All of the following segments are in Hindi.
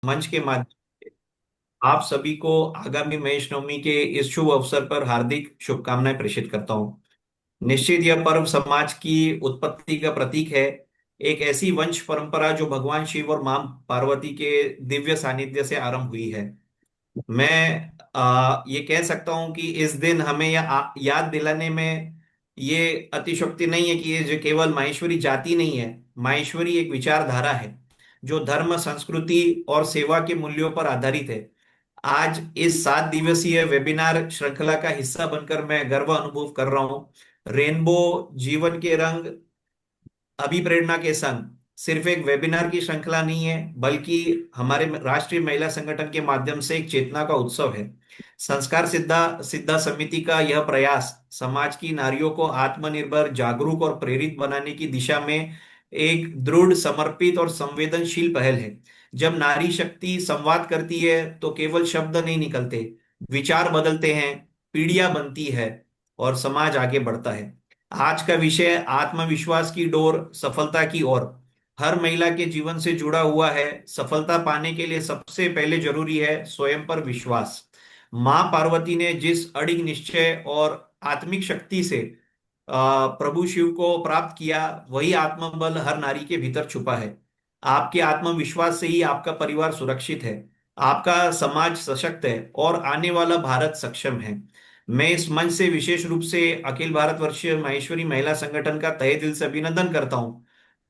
मंच के माध्यम से आप सभी को आगामी महेश नवमी के इस शुभ अवसर पर हार्दिक शुभकामनाएं प्रेषित करता हूं। निश्चित यह पर्व समाज की उत्पत्ति का प्रतीक है। एक ऐसी वंश परंपरा जो भगवान शिव और मां पार्वती के दिव्य सानिध्य से आरंभ हुई है। मैं ये कह सकता हूं कि इस दिन हमें यह याद दिलाने में ये अतिशयोक्ति नहीं है कि ये जो केवल माहेश्वरी जाति नहीं है। माहेश्वरी एक विचारधारा है जो धर्म, संस्कृति और सेवा के मूल्यों पर आधारित है। आज इस 7 दिवसीय वेबिनार श्रृंखला का हिस्सा बनकर मैं गर्व अनुभव कर रहा हूँ। रेनबो जीवन के रंग अभिप्रेरणा के संग सिर्फ एक वेबिनार की श्रृंखला नहीं है, बल्कि हमारे राष्ट्रीय महिला संगठन के माध्यम से एक चेतना का उत्सव है। संस्कार सिद्धा सिद्धा समिति का यह प्रयास समाज की नारियों को आत्मनिर्भर, जागरूक और प्रेरित बनाने की दिशा में एक दृढ़, समर्पित और संवेदनशील पहल है। जब नारी शक्ति संवाद करती है तो केवल शब्द नहीं निकलते, विचार बदलते हैं, पीढ़ियां बनती है और समाज आगे बढ़ता है। आज का विषय आत्मविश्वास की डोर सफलता की ओर हर महिला के जीवन से जुड़ा हुआ है। सफलता पाने के लिए सबसे पहले जरूरी है स्वयं पर विश्वास। मां पार्वती ने जिस अड़िग निश्चय और आत्मिक शक्ति से प्रभु शिव को प्राप्त किया, वही आत्मबल हर नारी के भीतर छुपा है। आपके आत्मविश्वास से ही आपका परिवार सुरक्षित है, आपका समाज सशक्त है और आने वाला भारत सक्षम है। मैं इस मंच से विशेष रूप से अखिल भारतवर्षीय माहेश्वरी महिला संगठन का तहे दिल से अभिनंदन करता हूं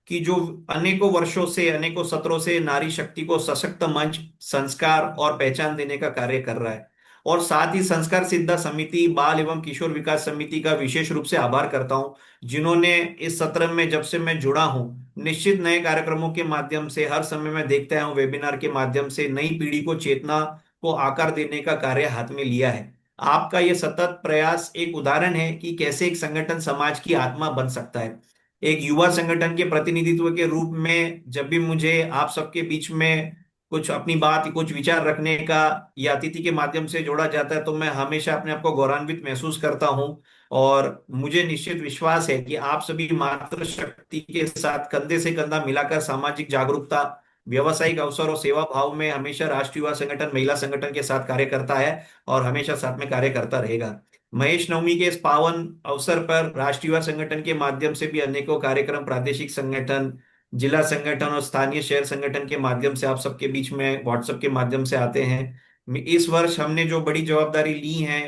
कि जो अनेकों वर्षों से, अनेकों सत्रों से नारी शक्ति को सशक्त मंच, संस्कार और पहचान देने का कार्य कर रहा है। और साथ ही संस्कार सिद्धा समिति, बाल एवं किशोर विकास समिति का विशेष रूप से आभार करता हूं, जिन्होंने इस सत्र में जब से मैं जुड़ा हूं, निश्चित नए कार्यक्रमों के माध्यम से हर समय मैं देखता आया हूं, वेबिनार के माध्यम से नई पीढ़ी को चेतना को आकार देने का कार्य हाथ में लिया है। आपका यह सतत प्रयास एक उदाहरण है कि कैसे एक संगठन समाज की आत्मा बन सकता है। एक युवा संगठन के प्रतिनिधित्व के रूप में जब भी मुझे आप सबके बीच में कुछ अपनी बात, कुछ विचार रखने का या अतिथि के माध्यम से जोड़ा जाता है, तो मैं हमेशा अपने आप को गौरवान्वित महसूस करता हूं। और मुझे निश्चित विश्वास है कि आप सभी मातृशक्ति के साथ कंधे से कंधा मिलाकर सामाजिक जागरूकता, व्यवसायिक अवसर और सेवा भाव में हमेशा राष्ट्रीय युवा संगठन, महिला संगठन के साथ कार्य करता है और हमेशा साथ में कार्य करता रहेगा। महेश नवमी के इस पावन अवसर पर राष्ट्रीय युवा संगठन के माध्यम से भी अनेकों कार्यक्रम प्रादेशिक संगठन, जिला संगठन और स्थानीय शहर संगठन के माध्यम से आप सबके बीच में व्हाट्सएप के माध्यम से आते हैं। इस वर्ष हमने जो बड़ी जवाबदारी ली है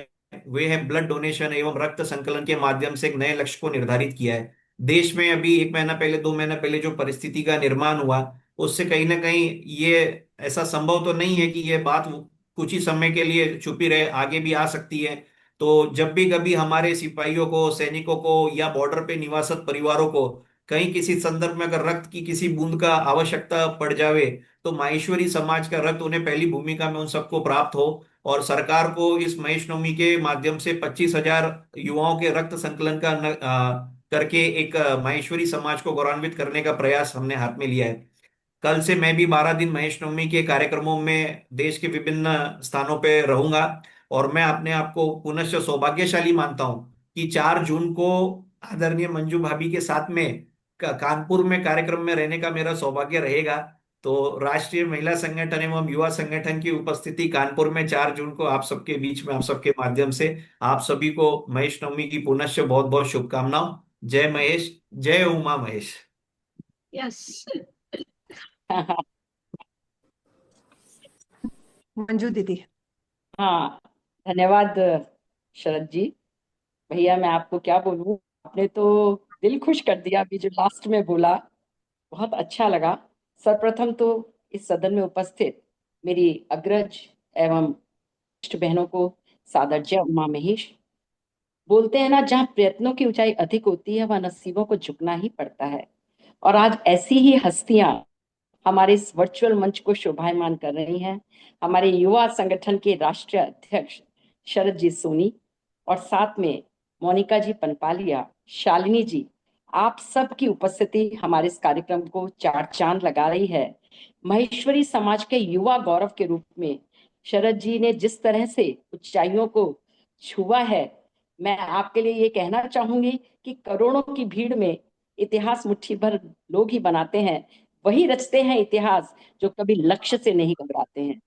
वे है ब्लड डोनेशन एवं रक्त संकलन के माध्यम से एक नए लक्ष्य को निर्धारित किया है। देश में अभी 1 महीना पहले, 2 महीना पहले जो परिस्थिति का निर्माण हुआ, उससे कहीं ना कहीं ये ऐसा संभव तो नहीं है कि ये बात कुछ ही समय के लिए छुपी रहे, आगे भी आ सकती है। तो जब भी कभी हमारे सिपाहियों को, सैनिकों को या बॉर्डर पे निवासरत परिवारों को कहीं किसी संदर्भ में अगर रक्त की किसी बूंद का आवश्यकता पड़ जावे, तो माहेश्वरी समाज का रक्त उन्हें पहली भूमिका में उन सबको प्राप्त हो। और सरकार को इस महेश नवमी के माध्यम से 25,000 युवाओं के रक्त संकलन का करके एक माहेश्वरी समाज को गौरवान्वित करने का प्रयास हमने हाथ में लिया है। कल से मैं भी 12 दिन महेश नवमी के कार्यक्रमों में देश के विभिन्न स्थानों पे रहूंगा। और मैं अपने आप को पुनश्च सौभाग्यशाली मानता हूं कि 4 जून को आदरणीय मंजू भाभी के साथ में कानपुर में कार्यक्रम में रहने का मेरा सौभाग्य रहेगा। तो राष्ट्रीय महिला संगठन एवं युवा संगठन की उपस्थिति कानपुर में 4 जून को आप सबके बीच में, आप सबके माध्यम से आप सभी को महेश नवमी की पुनश्च बहुत बहुत शुभकामनाओं। जय महेश, जय उमा महेश। यस। मंजू दीदी। हाँ, धन्यवाद शरद जी। भैया मैं आपको क्या बोलूं, आपने तो दिल खुश कर दिया। अभी जो लास्ट में बोला बहुत अच्छा लगा। सर्वप्रथम तो इस सदन में उपस्थित मेरी अग्रज एवं वरिष्ठ बहनों को सादर जय उमा महेश। बोलते हैं ना, जहाँ प्रयत्नों की ऊंचाई अधिक होती है वह नसीबों को झुकना ही पड़ता है। और आज ऐसी ही हस्तियां हमारे इस वर्चुअल मंच को शोभायमान कर रही हैं। हमारे युवा संगठन के राष्ट्रीय अध्यक्ष शरद जी सोनी और साथ में मोनिका जी पनपालिया, शालिनी जी, आप सब की उपस्थिति हमारे इस कार्यक्रम को चार चांद लगा रही है। महेश्वरी समाज के युवा गौरव के रूप में शरद जी ने जिस तरह से ऊंचाइयों को छुआ है, मैं आपके लिए ये कहना चाहूंगी कि करोड़ों की भीड़ में इतिहास मुट्ठी भर लोग ही बनाते हैं। वही रचते हैं इतिहास जो कभी लक्ष्य से नहीं घबराते हैं।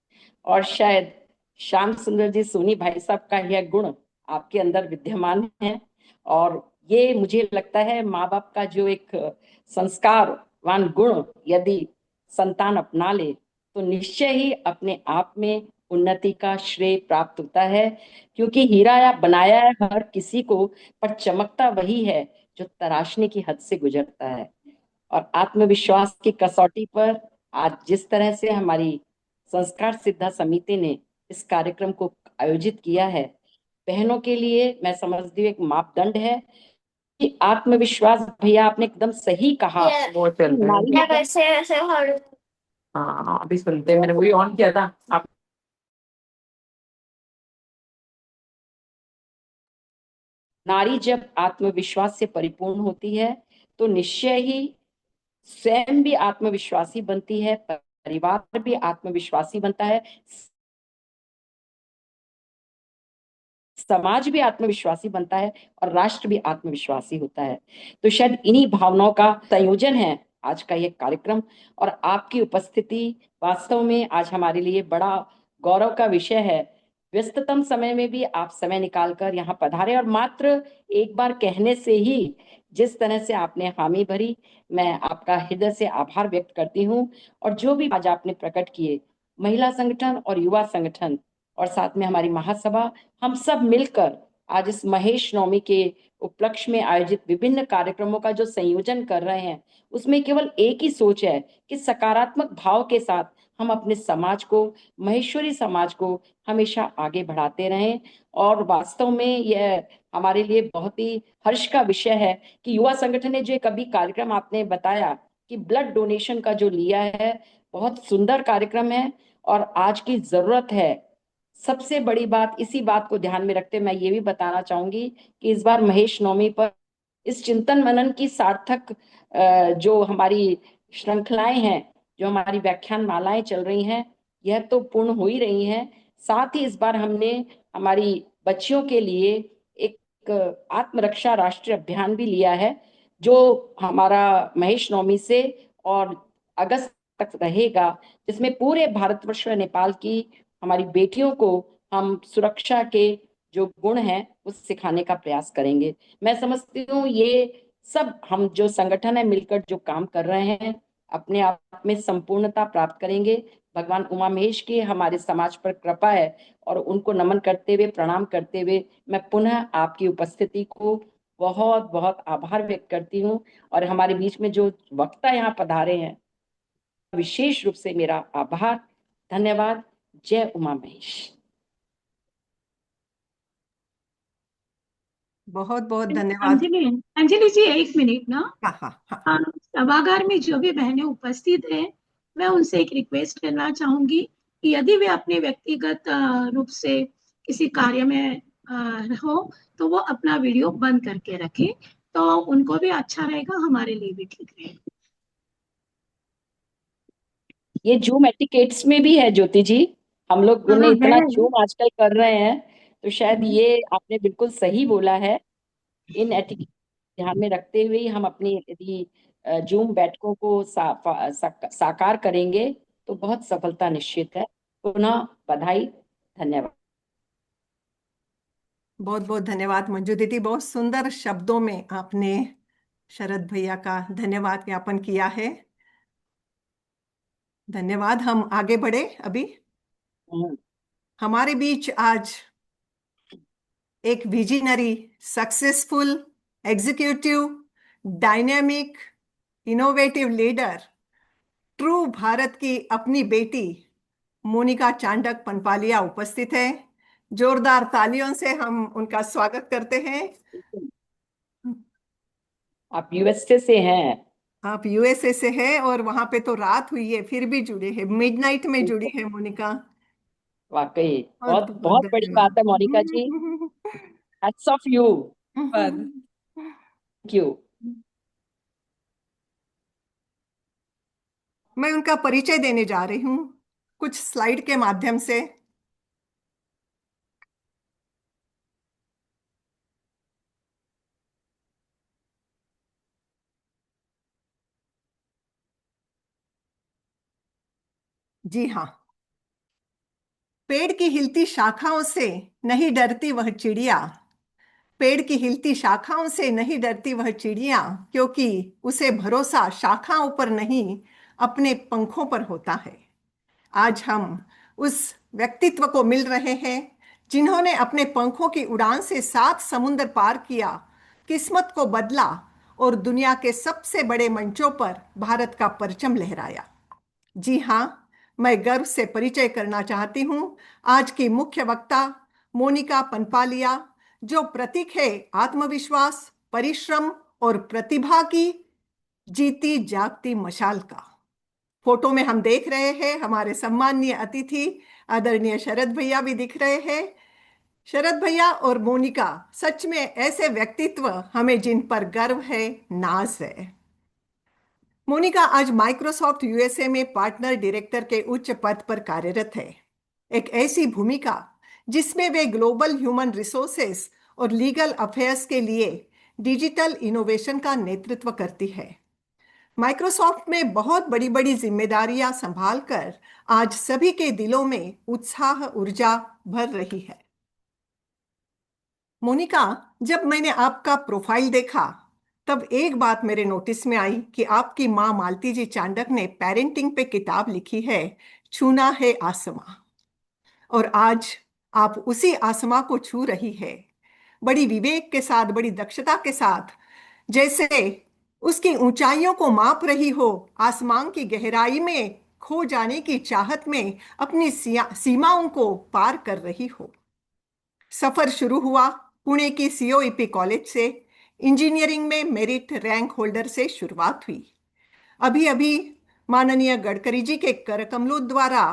और शायद श्याम सुंदर जी सोनी भाई साहब का यह गुण आपके अंदर विद्यमान है। और ये मुझे लगता है माँ बाप का जो एक संस्कारवान गुण यदि संतान अपना ले तो निश्चय ही अपने आप में उन्नति का श्रेय प्राप्त होता है। क्योंकि हीरा या बनाया है हर किसी को, पर चमकता वही है जो तराशने की हद से गुजरता है। और आत्मविश्वास की कसौटी पर आज जिस तरह से हमारी संस्कार सिद्धा समिति ने इस कार्यक्रम को आयोजित किया है, बहनों के लिए मैं समझती हूँ एक मापदंड है कि आत्मविश्वास, भैया आपने एकदम सही कहा। वो चल रहे नारी हैं वैसे ऐसे हर। हाँ अभी सुनते हैं, मैंने वही ऑन किया था आप। नारी जब आत्मविश्वास से परिपूर्ण होती है तो निश्चय ही स्वयं भी आत्मविश्वासी बनती है, परिवार भी आत्मविश्वासी बनता है, समाज भी आत्मविश्वासी बनता है और राष्ट्र भी आत्मविश्वासी होता है। तो शायद इन्हीं भावनाओं का संयोजन है आज का ये कार्यक्रम। और आपकी उपस्थिति वास्तव में आज हमारे लिए बड़ा गौरव का विषय है। व्यस्ततम समय में भी आप समय निकालकर यहाँ पधारे और मात्र एक बार कहने से ही जिस तरह से आपने हामी भरी, मैं आपका हृदय से आभार व्यक्त करती हूँ। और जो भी आज आपने प्रकट किए, महिला संगठन और युवा संगठन और साथ में हमारी महासभा, हम सब मिलकर आज इस महेश नवमी के उपलक्ष्य में आयोजित विभिन्न कार्यक्रमों का जो संयोजन कर रहे हैं, उसमें केवल एक ही सोच है कि सकारात्मक भाव के साथ हम अपने समाज को, महेश्वरी समाज को हमेशा आगे बढ़ाते रहें। और वास्तव में यह हमारे लिए बहुत ही हर्ष का विषय है कि युवा संगठन ने जो एक अभी कार्यक्रम आपने बताया कि ब्लड डोनेशन का जो लिया है, बहुत सुंदर कार्यक्रम है। और आज की जरूरत है, सबसे बड़ी बात, इसी बात को ध्यान में रखते मैं ये भी बताना चाहूंगी कि इस बार महेश नवमी पर इस चिंतन मनन की सार्थक जो हमारी श्रृंखलाएं हैं, जो हमारी व्याख्यान मालाएं चल रही हैं, यह तो पूर्ण हो ही रही हैं। साथ ही इस बार हमने हमारी बच्चियों के लिए एक आत्मरक्षा राष्ट्रीय अभियान भी लिया है, जो हमारा महेश नवमी से और अगस्त तक रहेगा, जिसमें पूरे भारतवर्ष में नेपाल की हमारी बेटियों को हम सुरक्षा के जो गुण हैं उस सिखाने का प्रयास करेंगे। मैं समझती हूँ ये सब हम जो संगठन है मिलकर जो काम कर रहे हैं, अपने आप में संपूर्णता प्राप्त करेंगे। भगवान उमा महेश की हमारे समाज पर कृपा है। और उनको नमन करते हुए, प्रणाम करते हुए, मैं पुनः आपकी उपस्थिति को बहुत बहुत आभार व्यक्त करती हूँ। और हमारे बीच में जो वक्ता यहाँ पधारे हैं, विशेष रूप से मेरा आभार, धन्यवाद। जय उमा महेश। बहुत बहुत धन्यवाद। अंजलि, अंजलि जी एक मिनट ना। हाँ हाँ हाँ। सभागार में जो भी बहनें उपस्थित हैं, मैं उनसे एक रिक्वेस्ट करना चाहूंगी कि यदि वे अपने व्यक्तिगत रूप से किसी कार्य में हो तो वो अपना वीडियो बंद करके रखें, तो उनको भी अच्छा रहेगा, हमारे लिए भी ठीक रहेगा। ये जूम एटिकेट्स में भी है ज्योति जी, हम लोग ने हाँ इतना है। जूम आजकल कर रहे हैं, तो शायद ये आपने बिल्कुल सही बोला है। इन एटिकेट ध्यान में रखते हुए ही हम अपनी यदि जूम बैठकों को साकार करेंगे तो बहुत सफलता निश्चित है। पुनः बधाई, धन्यवाद। बहुत बहुत धन्यवाद मंजू दीदी, बहुत सुंदर शब्दों में आपने शरद भैया का धन्यवाद ज्ञापन किया है। धन्यवाद। हम आगे बढ़े। अभी हम्म, हमारे बीच आज एक visionary, successful, executive, dynamic, innovative leader, true Bharat की अपनी बेटी मोनिका चांडक पनपालिया उपस्थित है। जोरदार तालियों से हम उनका स्वागत करते हैं। आप यूएसए से हैं? आप यूएसए से हैं और वहां पे तो रात हुई है फिर भी जुड़े हैं, मिडनाइट में जुड़ी है मोनिका। वाकई बहुत बहुत बहुत बहुत बड़ी बात है मोनिका जी। धन्यवाद। Hats off you. Thank you. मैं उनका परिचय देने जा रही हूँ कुछ स्लाइड के माध्यम से। जी हाँ, पेड़ की हिलती शाखाओं से नहीं डरती वह चिड़िया। पेड़ की हिलती शाखाओं से नहीं डरती वह चिड़िया, क्योंकि उसे भरोसा शाखाओं पर नहीं, अपने पंखों पर होता है। आज हम उस व्यक्तित्व को मिल रहे हैं जिन्होंने अपने पंखों की उड़ान से 7 समुंदर पार किया, किस्मत को बदला और दुनिया के सबसे बड़े मंचों पर भारत का परचम लहराया। जी हाँ, मैं गर्व से परिचय करना चाहती हूँ आज की मुख्य वक्ता मोनिका पनपालिया, जो प्रतीक है आत्मविश्वास, परिश्रम और प्रतिभा की जीती जागती मशाल का। फोटो में हम देख रहे हैं हमारे सम्माननीय अतिथि आदरणीय शरद भैया भी दिख रहे हैं। शरद भैया और मोनिका सच में ऐसे व्यक्तित्व हमें जिन पर गर्व है, नाज है। मोनिका आज माइक्रोसॉफ्ट यूएसए में पार्टनर डायरेक्टर के उच्च पद पर कार्यरत है। एक ऐसी भूमिका जिसमें वे ग्लोबल ह्यूमन रिसोर्सेस और लीगल अफेयर्स के लिए डिजिटल इनोवेशन का नेतृत्व करती है। माइक्रोसॉफ्ट में बहुत बड़ी बड़ी जिम्मेदारियां संभालकर आज सभी के दिलों में उत्साह ऊर्जा भर रही है। मोनिका, जब मैंने आपका प्रोफाइल देखा तब एक बात मेरे नोटिस में आई कि आपकी माँ मालती जी चांडक ने पेरेंटिंग पे किताब लिखी है, छूना है आसमां। और आज आप उसी आसमां को छू रही है, बड़ी विवेक के साथ, बड़ी दक्षता के साथ, जैसे उसकी ऊंचाइयों को माप रही हो, आसमान की गहराई में खो जाने की चाहत में अपनी सीमाओं को पार कर रही हो। सफर शुरू हुआ पुणे की सीओईपी कॉलेज से। इंजीनियरिंग में मेरिट रैंक होल्डर से शुरुआत हुई। अभी अभी माननीय गडकरी जी के करकमलों द्वारा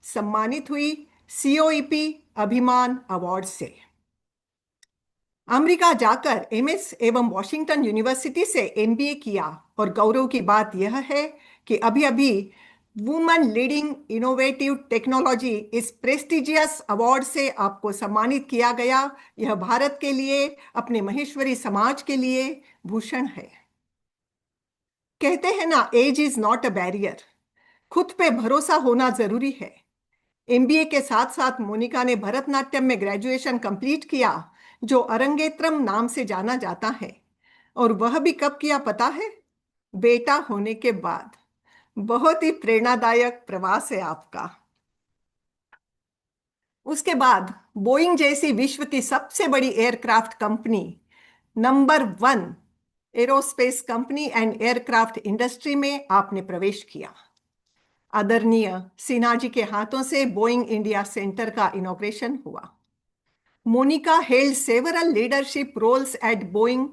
सम्मानित हुई सीओईपी अभिमान अवार्ड से। अमेरिका जाकर एमएस एवं वॉशिंगटन यूनिवर्सिटी से एमबीए किया और गौरव की बात यह है कि अभी अभी वुमेन लीडिंग इनोवेटिव टेक्नोलॉजी इस प्रेस्टिजियस अवार्ड से आपको सम्मानित किया गया। यह भारत के लिए, अपने महेश्वरी समाज के लिए भूषण है। कहते हैं ना, age is not a barrier. खुद पे भरोसा होना जरूरी है। एमबीए के साथ साथ मोनिका ने भरतनाट्यम में ग्रेजुएशन कंप्लीट किया, जो अरंगेत्रम नाम से जाना जाता है। और वह भी कब किया पता है? बेटा होने के बाद। बहुत ही प्रेरणादायक प्रवास है आपका। उसके बाद बोइंग जैसी विश्व की सबसे बड़ी aircraft company, number 1 aerospace company and aircraft industry में आपने प्रवेश किया। आदरणीय सिन्हा जी के हाथों से बोइंग इंडिया सेंटर का इनॉग्रेशन हुआ। Monica held several leadership roles at Boeing.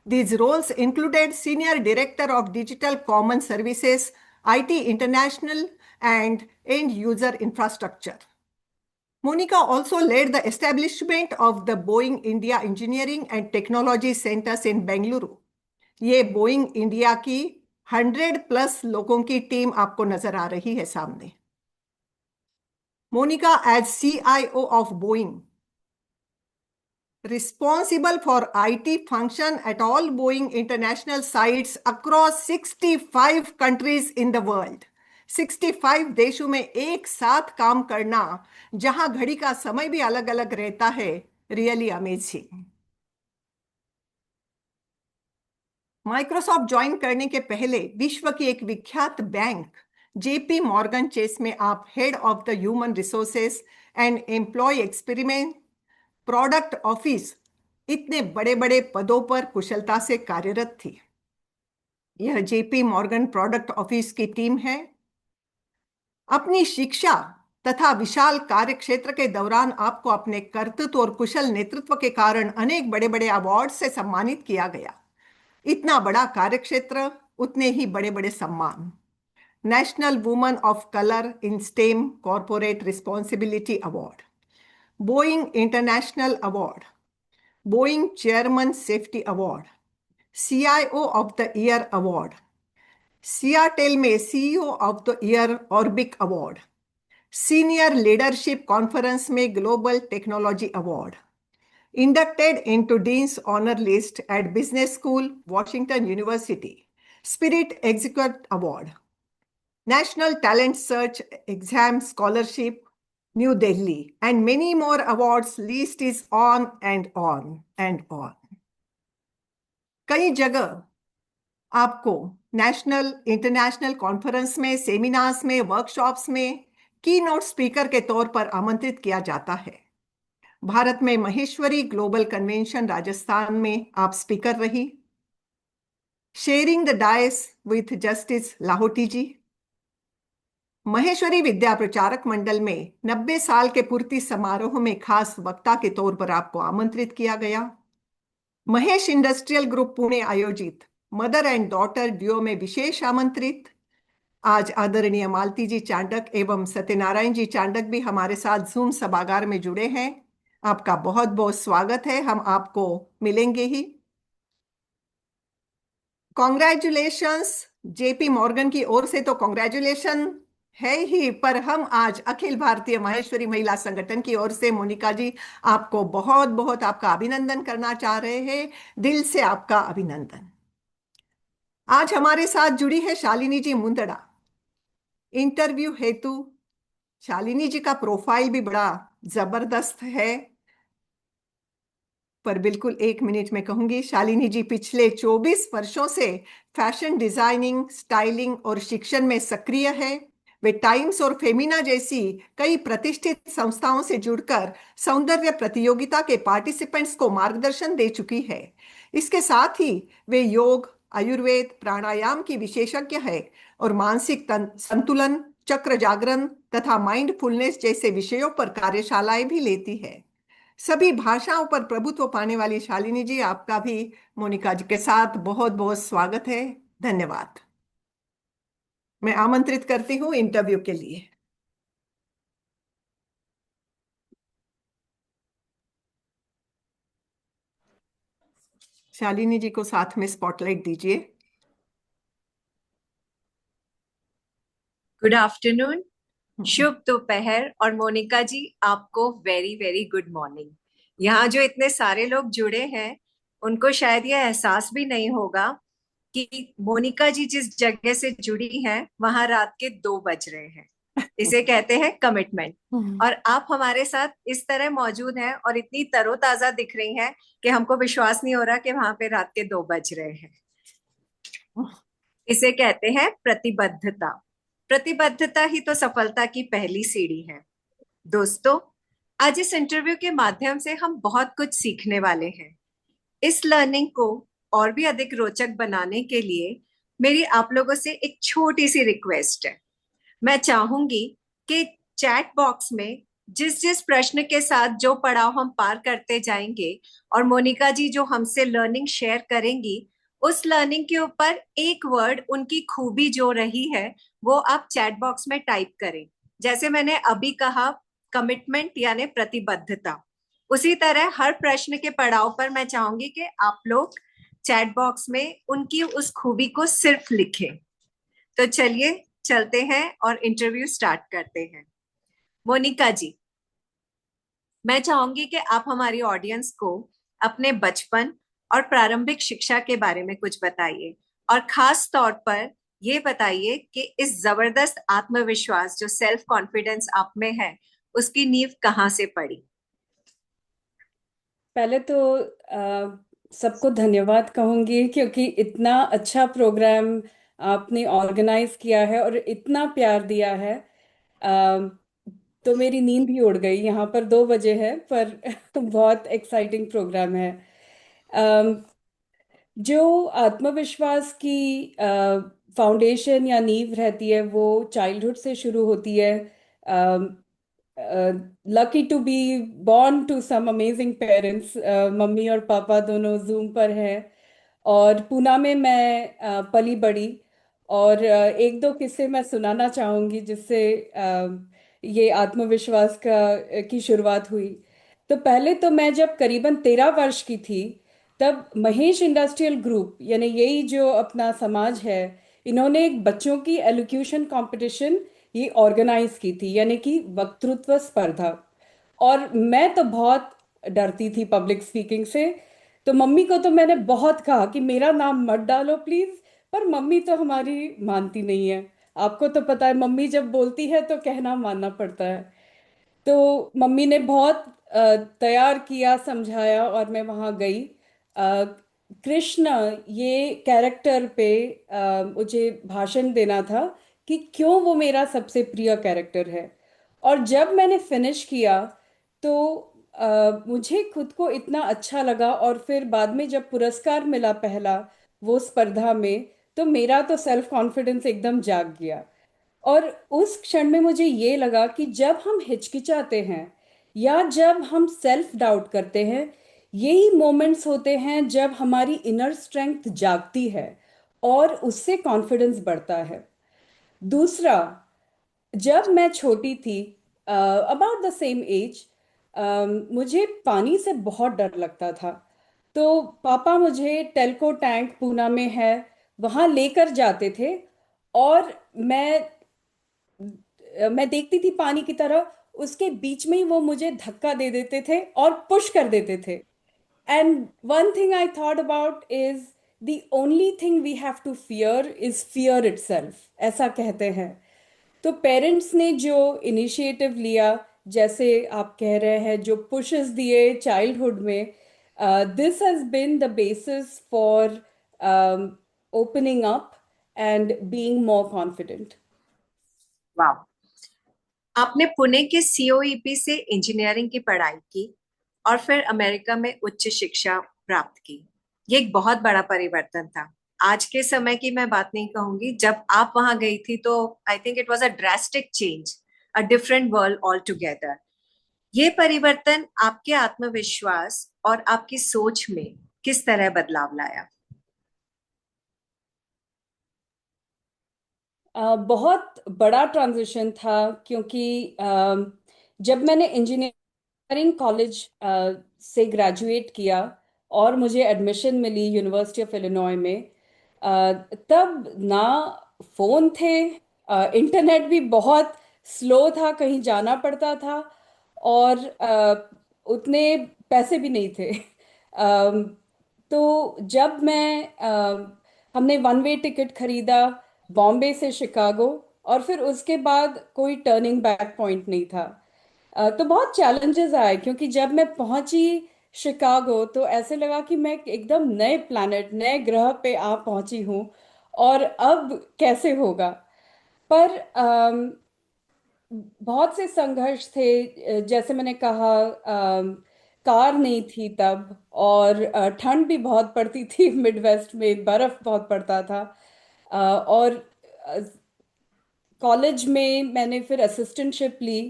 These roles included Senior Director of Digital Common Services, IT International, and End User Infrastructure. Monica also led the establishment of the Boeing India Engineering and Technology Centers in Bengaluru. ये बोइंग इंडिया की 100+ लोगों की टीम आपको नजर आ रही है सामने। Monica as CIO of Boeing, responsible for IT function at all Boeing international sites across 65 countries in the world. 65 देशों में एक साथ काम करना, जहां घड़ी का समय भी अलग अलग रहता है, रियली अमेजिंग। माइक्रोसॉफ्ट ज्वाइन करने के पहले विश्व की एक विख्यात बैंक जेपी मॉर्गन चेस में आप head of the human resources and employee experience product office, इतने बड़े बड़े पदों पर कुशलता से कार्यरत थी। यह जेपी मॉर्गन प्रोडक्ट ऑफिस की टीम है। अपनी शिक्षा तथा विशाल कार्यक्षेत्र के दौरान आपको अपने कर्तृत्व और कुशल नेतृत्व के कारण अनेक बड़े बड़े अवार्ड से सम्मानित किया गया। इतना बड़ा कार्यक्षेत्र, उतने ही बड़े बड़े सम्मान। National women of colour in STEM corporate responsibility award, Boeing international award, Boeing chairman safety award, CIO of the year award, Seattle में CEO of the year Orbic award, senior leadership conference में global technology award, inducted into Dean's Honor List at Business School, Washington University, Spirit Executive Award, National Talent Search Exam Scholarship, New Delhi, and many more awards. List is on and on and on. कई जगह आपको नेशनल इंटरनेशनल कॉन्फ्रेंस में, सेमिनार्स में, वर्कशॉप्स में की नोट स्पीकर के तौर पर आमंत्रित किया जाता है। भारत में महेश्वरी ग्लोबल कन्वेंशन राजस्थान में आप स्पीकर रही। Sharing the dais with justice Lahoti ji. Maheshwari Vidya Pracharak Mandal में 90 साल के पूर्ति समारोह में खास वक्ता के तौर पर आपको आमंत्रित किया गया। महेश इंडस्ट्रियल ग्रुप पुणे आयोजित मदर एंड डॉटर ड्यूओ में विशेष आमंत्रित। आज आदरणीय मालती जी चांडक एवं सत्यनारायण जी चांडक भी हमारे साथ जूम सभागार में जुड़े हैं। आपका बहुत बहुत स्वागत है। हम आपको मिलेंगे ही। कॉन्ग्रेचुलेशंस जेपी मॉर्गन की ओर से तो कॉन्ग्रेचुलेशन है ही, पर हम आज अखिल भारतीय माहेश्वरी महिला संगठन की ओर से मोनिका जी आपको बहुत बहुत आपका अभिनंदन करना चाह रहे हैं। दिल से आपका अभिनंदन। आज हमारे साथ जुड़ी है शालिनी जी मुंदड़ा। इंटरव्यू हेतु शालिनी जी का प्रोफाइल भी बड़ा जबरदस्त है, पर बिल्कुल 1 मिनट में कहूंगी। शालिनी जी पिछले 24 वर्षों से फैशन डिजाइनिंग, स्टाइलिंग और शिक्षण में सक्रिय है। वे टाइम्स और फेमिना जैसी कई प्रतिष्ठित संस्थाओं से जुड़कर सौंदर्य प्रतियोगिता के पार्टिसिपेंट्स को मार्गदर्शन दे चुकी है। इसके साथ ही वे योग, आयुर्वेद, प्राणायाम की विशेषज्ञ है और मानसिक संतुलन, चक्र जागरण तथा माइंडफुलनेस जैसे विषयों पर कार्यशालाएं भी लेती है। सभी भाषाओं पर प्रभुत्व पाने वाली शालिनी जी, आपका भी मोनिका जी के साथ बहुत बहुत स्वागत है। धन्यवाद। मैं आमंत्रित करती हूँ इंटरव्यू के लिए। शालिनी जी को साथ में स्पॉटलाइट दीजिए। गुड आफ्टरनून, शुभ दोपहर, और मोनिका जी आपको वेरी वेरी गुड मॉर्निंग। यहाँ जो इतने सारे लोग जुड़े हैं उनको शायद ये एहसास भी नहीं होगा कि मोनिका जी जिस जगह से जुड़ी हैं वहां रात के 2 बज रहे हैं। इसे कहते हैं कमिटमेंट। और आप हमारे साथ इस तरह मौजूद हैं और इतनी तरोताजा दिख रही हैं कि हमको विश्वास नहीं हो रहा कि वहां पे रात के 2 बज रहे हैं। इसे कहते हैं प्रतिबद्धता। प्रतिबद्धता ही तो सफलता की पहली सीढ़ी है। दोस्तों, आज इस इंटरव्यू के माध्यम से हम बहुत कुछ सीखने वाले हैं। इस लर्निंग को और भी अधिक रोचक बनाने के लिए मेरी आप लोगों से एक छोटी सी रिक्वेस्ट है। मैं चाहूंगी कि चैट बॉक्स में जिस जिस प्रश्न के साथ जो पड़ाव हम पार करते जाएंगे और मोनिका जी जो हमसे लर्निंग शेयर करेंगी, उस लर्निंग के ऊपर एक वर्ड, उनकी खूबी जो रही है, वो आप चैट बॉक्स में टाइप करें। जैसे मैंने अभी कहा कमिटमेंट यानी प्रतिबद्धता, उसी तरह हर प्रश्न के पड़ाव पर मैं चाहूंगी कि आप लोग चैट बॉक्स में उनकी उस खूबी को सिर्फ लिखें। तो चलिए चलते हैं और इंटरव्यू स्टार्ट करते हैं। मोनिका जी, मैं चाहूंगी कि आप हमारी ऑडियंस को अपने बचपन और प्रारंभिक शिक्षा के बारे में कुछ बताइए, और खास तौर पर ये बताइए कि इस जबरदस्त आत्मविश्वास जो सेल्फ कॉन्फिडेंस आप में है, उसकी नींव कहाँ से पड़ी। पहले तो सबको धन्यवाद कहूंगी क्योंकि इतना अच्छा प्रोग्राम आपने ऑर्गेनाइज किया है और इतना प्यार दिया है। अ, तो मेरी नींद भी उड़ गई। यहाँ पर 2 बजे है, पर बहुत एक्साइटिंग प्रोग्राम है। जो आत्मविश्वास की फाउंडेशन या नींव रहती है वो चाइल्डहुड से शुरू होती है। Lucky to be born to some amazing parents. Mummy और पापा दोनों जूम पर हैं और पूना में मैं पली बड़ी। और एक दो किस्से मैं सुनाना चाहूंगी जिससे ये आत्मविश्वास की शुरुआत हुई। तो पहले तो मैं जब करीबन 13 वर्ष की थी, तब महेश इंडस्ट्रियल ग्रुप यानी यही जो अपना समाज है, इन्होंने एक बच्चों की एलोक्यूशन कंपटीशन ये ऑर्गेनाइज की थी, यानी कि वक्तृत्व स्पर्धा। और मैं तो बहुत डरती थी पब्लिक स्पीकिंग से। तो मम्मी को तो मैंने बहुत कहा कि मेरा नाम मत डालो प्लीज, पर मम्मी तो हमारी मानती नहीं है। आपको तो पता है, मम्मी जब बोलती है तो कहना मानना पड़ता है। तो मम्मी ने बहुत तैयार किया, समझाया, और मैं वहाँ गई। अ, कृष्ण ये कैरेक्टर पे मुझे भाषण देना था कि क्यों वो मेरा सबसे प्रिय कैरेक्टर है। और जब मैंने फिनिश किया तो मुझे खुद को इतना अच्छा लगा, और फिर बाद में जब पुरस्कार मिला पहला वो स्पर्धा में, तो मेरा तो सेल्फ कॉन्फिडेंस एकदम जाग गया। और उस क्षण में मुझे ये लगा कि जब हम हिचकिचाते हैं या जब हम सेल्फ डाउट करते हैं, यही मोमेंट्स होते हैं जब हमारी इनर स्ट्रेंथ जागती है और उससे कॉन्फिडेंस बढ़ता है। दूसरा, जब मैं छोटी थी, अबाउट द सेम एज, मुझे पानी से बहुत डर लगता था। तो पापा मुझे टेल्को टैंक पूना में है वहाँ लेकर जाते थे, और मैं देखती थी पानी की तरह, उसके बीच में ही वो मुझे धक्का दे देते थे और पुश कर देते थे। And one thing I thought about is the only thing we have to fear is fear itself, ऐसा कहते हैं। तो पेरेंट्स ने जो इनिशिएटिव लिया, जैसे आप कह रहे हैं, जो पुशेस दिए चाइल्डहुड में, this has been the basis for opening up and being more confident. वाह। आपने पुणे के सीओईपी से इंजीनियरिंग की पढ़ाई की और फिर अमेरिका में उच्च शिक्षा प्राप्त की। ये एक बहुत बड़ा परिवर्तन था। आज के समय की मैं बात नहीं कहूंगी, जब आप वहां गई थी तो I think it was a drastic change, a different world all together. ये परिवर्तन आपके आत्मविश्वास और आपकी सोच में किस तरह बदलाव लाया? बहुत बड़ा ट्रांजिशन था, क्योंकि जब मैंने इंजीनियरिंग कॉलेज से ग्रेजुएट किया और मुझे एडमिशन मिली यूनिवर्सिटी ऑफ इलिनॉय में, तब ना फोन थे, इंटरनेट भी बहुत स्लो था, कहीं जाना पड़ता था, और उतने पैसे भी नहीं थे। तो जब हमने वन वे टिकट खरीदा बॉम्बे से शिकागो, और फिर उसके बाद कोई टर्निंग बैक पॉइंट नहीं था। तो बहुत चैलेंजेस आए, क्योंकि जब मैं पहुंची शिकागो तो ऐसे लगा कि मैं एकदम नए प्लैनेट, नए ग्रह पे आ पहुंची हूँ, और अब कैसे होगा। पर बहुत से संघर्ष थे, जैसे मैंने कहा, कार नहीं थी तब, और ठंड भी बहुत पड़ती थी मिडवेस्ट में बर्फ बहुत पड़ता था। और कॉलेज में मैंने फिर असिस्टेंटशिप ली,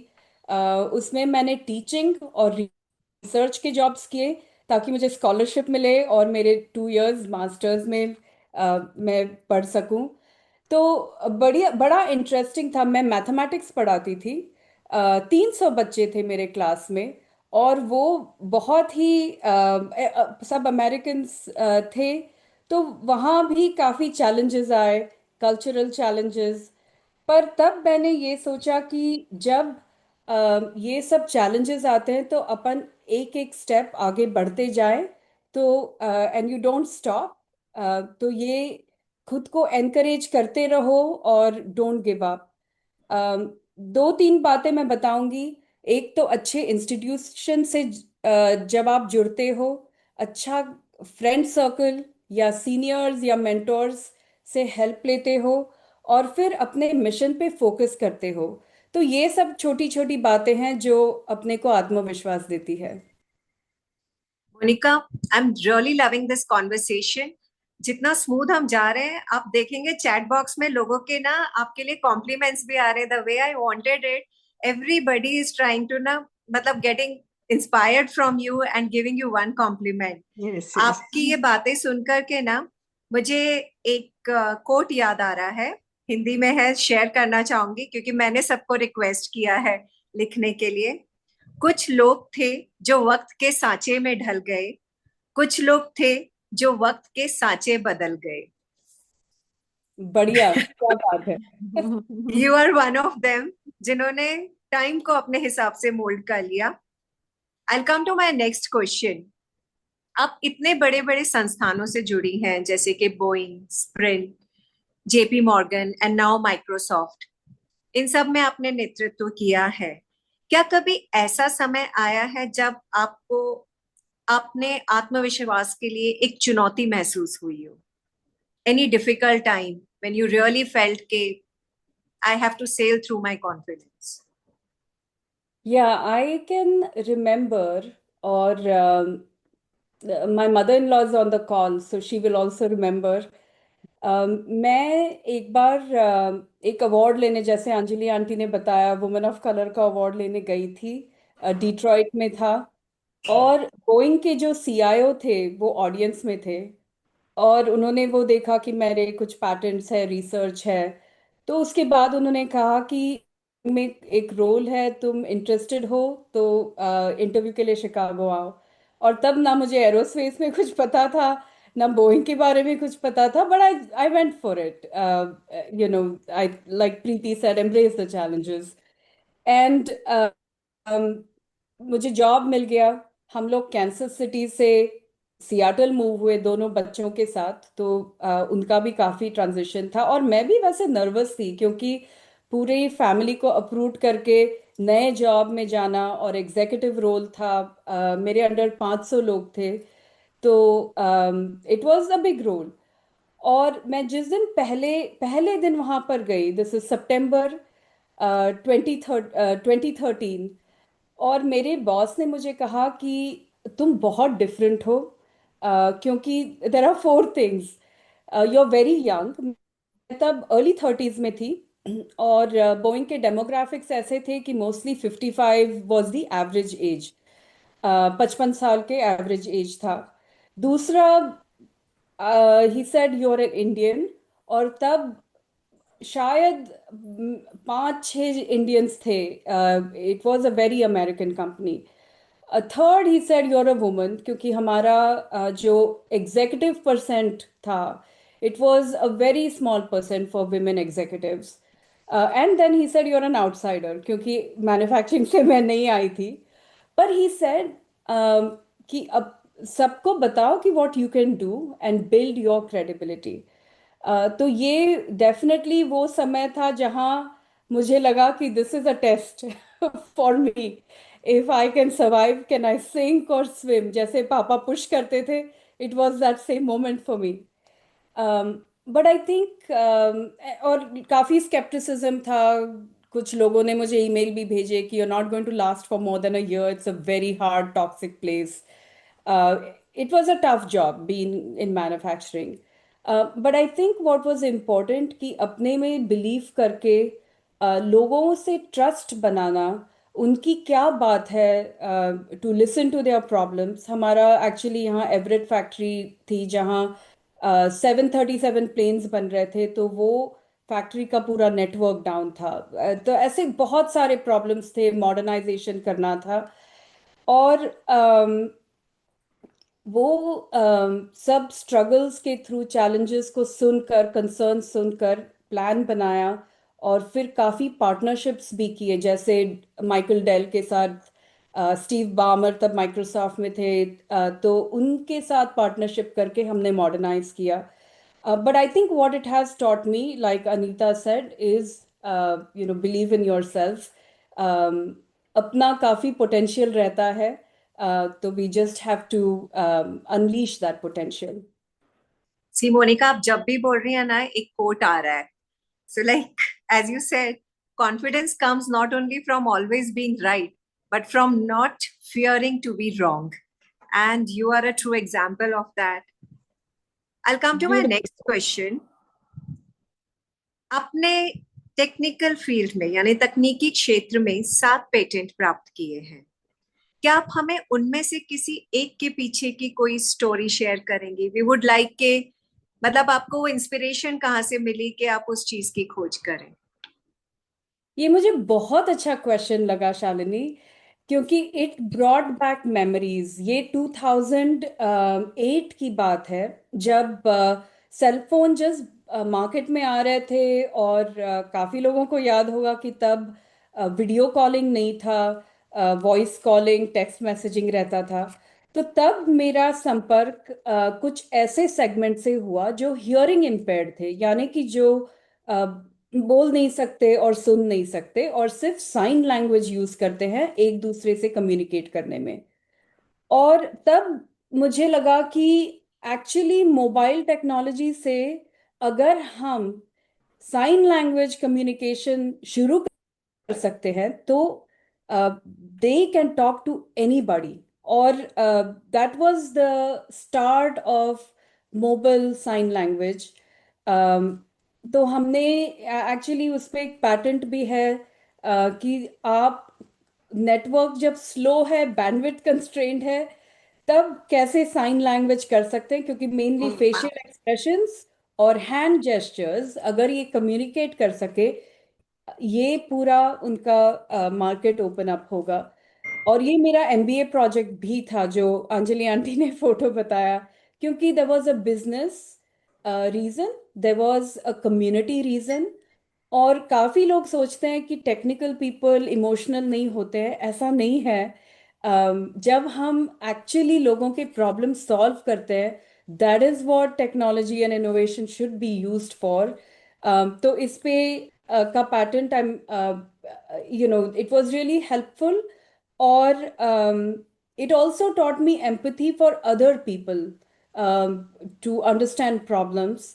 उसमें मैंने टीचिंग और रिसर्च के जॉब्स किए ताकि मुझे स्कॉलरशिप मिले और मेरे 2 इयर्स मास्टर्स में मैं पढ़ सकूं। तो बड़ा इंटरेस्टिंग था। मैं मैथमेटिक्स पढ़ाती थी, 300 बच्चे थे मेरे क्लास में, और वो बहुत ही सब अमेरिकन्स थे। तो वहाँ भी काफ़ी चैलेंजेस आए, कल्चरल चैलेंजेस। पर तब मैंने ये सोचा कि जब ये सब चैलेंजेस आते हैं तो अपन एक एक स्टेप आगे बढ़ते जाएं, तो एंड यू डोंट स्टॉप। तो ये खुद को एनकरेज करते रहो और डोंट गिव अप। दो तीन बातें मैं बताऊंगी। एक तो अच्छे इंस्टीट्यूशन से जब आप जुड़ते हो, अच्छा फ्रेंड सर्कल या सीनियर्स या मेंटोर्स से हेल्प लेते हो, और फिर अपने मिशन पे फोकस करते हो, तो ये सब छोटी छोटी बातें हैं जो अपने को आत्मविश्वास देती है। Monica, I am really loving this conversation. जितना स्मूथ हम जा रहे हैं, आप देखेंगे चैट बॉक्स में लोगों के ना आपके लिए कॉम्प्लीमेंट्स भी आ रहे हैं, the way I wanted it. Everybody is trying to ना, मतलब getting inspired from you and giving you one compliment. Yes yes. आपकी ये बातें सुनकर के ना मुझे एक कोट याद आ रहा है, हिंदी में है, शेयर करना चाहूंगी क्योंकि मैंने सबको रिक्वेस्ट किया है लिखने के लिए। कुछ लोग थे जो वक्त के सांचे में ढल गए, कुछ लोग थे जो वक्त के सांचे बदल गए। बढ़िया, क्या बात है। You are one of them, जिन्होंने टाइम को अपने हिसाब से मोल्ड कर लिया। I come to my next question. आप इतने बड़े बड़े संस्थानों से जुड़ी हैं, जैसे कि Boeing, Sprint, JP Morgan and now Microsoft, इन सब में आपने नेतृत्व किया है। क्या कभी ऐसा समय आया है जब आपको अपने आत्मविश्वास के लिए एक चुनौती महसूस हुई हो? Any difficult time when you really felt के I have to sail through my confidence? Yeah, I can remember, or my mother-in-law is on the call, so she will also remember. मैं एक बार एक अवार्ड लेने, जैसे अंजलि आंटी ने बताया, वुमेन ऑफ कलर का अवार्ड लेने गई थी। डिट्रॉइट में था, और बोइंग के जो सीईओ थे वो ऑडियंस में थे, और उन्होंने वो देखा कि मेरे कुछ पैटेंट्स है, रिसर्च है। तो उसके बाद उन्होंने कहा कि में एक रोल है, तुम इंटरेस्टेड हो तो इंटरव्यू के लिए शिकागो आओ। और तब ना मुझे एरोस्पेस में कुछ पता था, ना बोइंग के बारे में कुछ पता था, but I I went for it. You know, I, like Preeti said, embrace the challenges. And मुझे जॉब मिल गया। हम लोग कैंसस सिटी से सियाटल मूव हुए दोनों बच्चों के साथ, तो उनका भी काफ़ी ट्रांजिशन था, और मैं भी वैसे नर्वस थी, क्योंकि पूरे फैमिली को अप्रूव करके नए जॉब में जाना, और एग्जीक्यूटिव रोल था। मेरे अंडर 500 लोग थे, तो it was a big role. और मैं जिस दिन पहले पहले दिन वहां पर गई, दिस इज सितंबर 2013, और मेरे बॉस ने मुझे कहा कि तुम बहुत डिफरेंट हो, क्योंकि there are four things. You are very young. मैं तब अर्ली 30s में थी, और बोइंग के डेमोग्राफिक्स ऐसे थे कि mostly 55 was the average age. 55 साल के एवरेज एज था। दूसरा, he said you are an Indian, और तब शायद 5-6 इंडियंस थे। It was a very American company. Third, he said you are a woman, क्योंकि हमारा जो एग्जीक्यूटिव परसेंट था, it was a very small percent for women executives. And then he said you are an outsider, क्योंकि मैन्युफैक्चरिंग से मैं नहीं आई थी। पर ही सेड कि अब सबको बताओ कि what you can do and build your credibility. तो ये डेफिनेटली वो समय था जहां मुझे लगा कि this is a test for me. If I can survive, can I sink और स्विम, जैसे पापा पुश करते थे, it was that same moment for me. But I think, और काफ़ी स्केप्टिसिज्म था। कुछ लोगों ने मुझे ईमेल भी भेजे कि you're not going to last for more than a year, it's a very hard toxic place. It was a tough job being in manufacturing. But I think what was important कि अपने में बिलीव करके लोगों से ट्रस्ट बनाना, उनकी क्या बात है, to listen to their problems. हमारा एक्चुअली यहाँ एवरेट फैक्ट्री थी, जहाँ 737 प्लेन्स बन रहे थे, तो वो फैक्ट्री का पूरा नेटवर्क डाउन था। तो ऐसे बहुत सारे प्रॉब्लम्स थे, मॉडर्नाइजेशन करना था। और वो सब स्ट्रगल्स के थ्रू, चैलेंजेस को सुनकर, कंसर्न सुनकर प्लान बनाया, और फिर काफ़ी पार्टनरशिप्स भी किए, जैसे माइकल डेल के साथ। स्टीव बामर तब माइक्रोसॉफ्ट में थे, तो उनके साथ पार्टनरशिप करके हमने मॉडर्नाइज किया। But I think what it has taught me, like Anita said, is believe in yourself. अपना काफ़ी पोटेंशियल रहता है, तो we just have to unleash that potential. See Monica, आप जब भी बोल रही है ना, एक कोट आ रहा है। So like as you said, confidence comes not only from always being right, but from not fearing to be wrong. And you are a true example of that. I'll come to my next question. आपने टेक्निकल फील्ड में, यानी तकनीकी क्षेत्र में 7 पेटेंट प्राप्त किए हैं। क्या आप हमें उनमें से किसी एक के पीछे की कोई स्टोरी शेयर करेंगे? वी वुड लाइक के, मतलब आपको वो इंस्पिरेशन कहाँ से मिली कि आप उस चीज की खोज करें? ये मुझे बहुत अच्छा क्वेश्चन लगा, शालिनी, क्योंकि इट ब्रॉट बैक मेमोरीज। ये 2008 की बात है, जब सेल फोन जस्ट मार्केट में आ रहे थे, और काफ़ी लोगों को याद होगा कि तब वीडियो कॉलिंग नहीं था, वॉइस कॉलिंग, टेक्स्ट मैसेजिंग रहता था। तो तब मेरा संपर्क कुछ ऐसे सेगमेंट से हुआ जो हियरिंग इम्पेयर्ड थे, यानी कि जो बोल नहीं सकते और सुन नहीं सकते और सिर्फ साइन लैंग्वेज यूज करते हैं एक दूसरे से कम्युनिकेट करने में। और तब मुझे लगा कि एक्चुअली मोबाइल टेक्नोलॉजी से अगर हम साइन लैंग्वेज कम्युनिकेशन शुरू कर सकते हैं तो they can talk to anybody. और that was the start of mobile sign language. तो हमने एक्चुअली उस पर एक पैटेंट भी है कि आप नेटवर्क जब स्लो है, बैंडविड्थ कंस्ट्रेंट है, तब कैसे साइन लैंग्वेज कर सकते हैं, क्योंकि मेनली फेशियल एक्सप्रेशंस और हैंड जेस्चर्स अगर ये कम्युनिकेट कर सके, ये पूरा उनका मार्केट ओपन अप होगा। और ये मेरा एमबीए प्रोजेक्ट भी था जो अंजलि आंटी ने फोटो बताया, क्योंकि there was a business reason, there was a community reason. और काफी लोग सोचते हैं कि टेक्निकल पीपल इमोशनल नहीं होते हैं, ऐसा नहीं है। जब हम एक्चुअली लोगों के प्रॉब्लम सॉल्व करते हैं, that is what technology and innovation should be used for. तो इस पे का patent I it was really helpful. और it also taught me empathy for other people, to understand problems।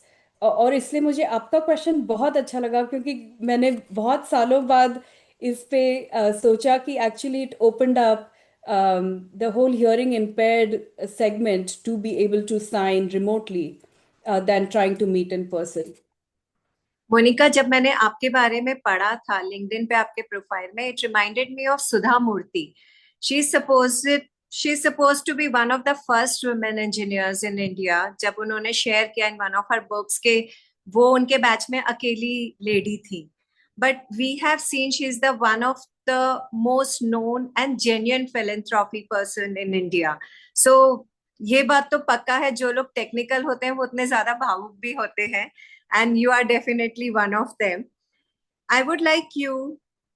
और इसलिए मुझे आपका क्वेश्चन बहुत अच्छा लगा, क्योंकि मैंने बहुत सालों बाद इस पे सोचा कि actually it opened up the whole hearing impaired segment to be able to sign remotely than trying to meet in person। Monica, जब मैंने आपके बारे में पढ़ा था लिंक्डइन पे आपके प्रोफाइल में, it reminded me of Sudha Murthy. She is suppose to be one of the first women engineers in India. जब उन्होंने शेयर किया in one of her books के वो उनके बैच में अकेली लेडी थी, but we have seen she is the one of the most known and genuine philanthropy person in India. So ये बात तो पक्का है, जो लोग टेक्निकल होते हैं वो उतने ज्यादा भावुक भी होते हैं, and you are definitely one of them. I would like you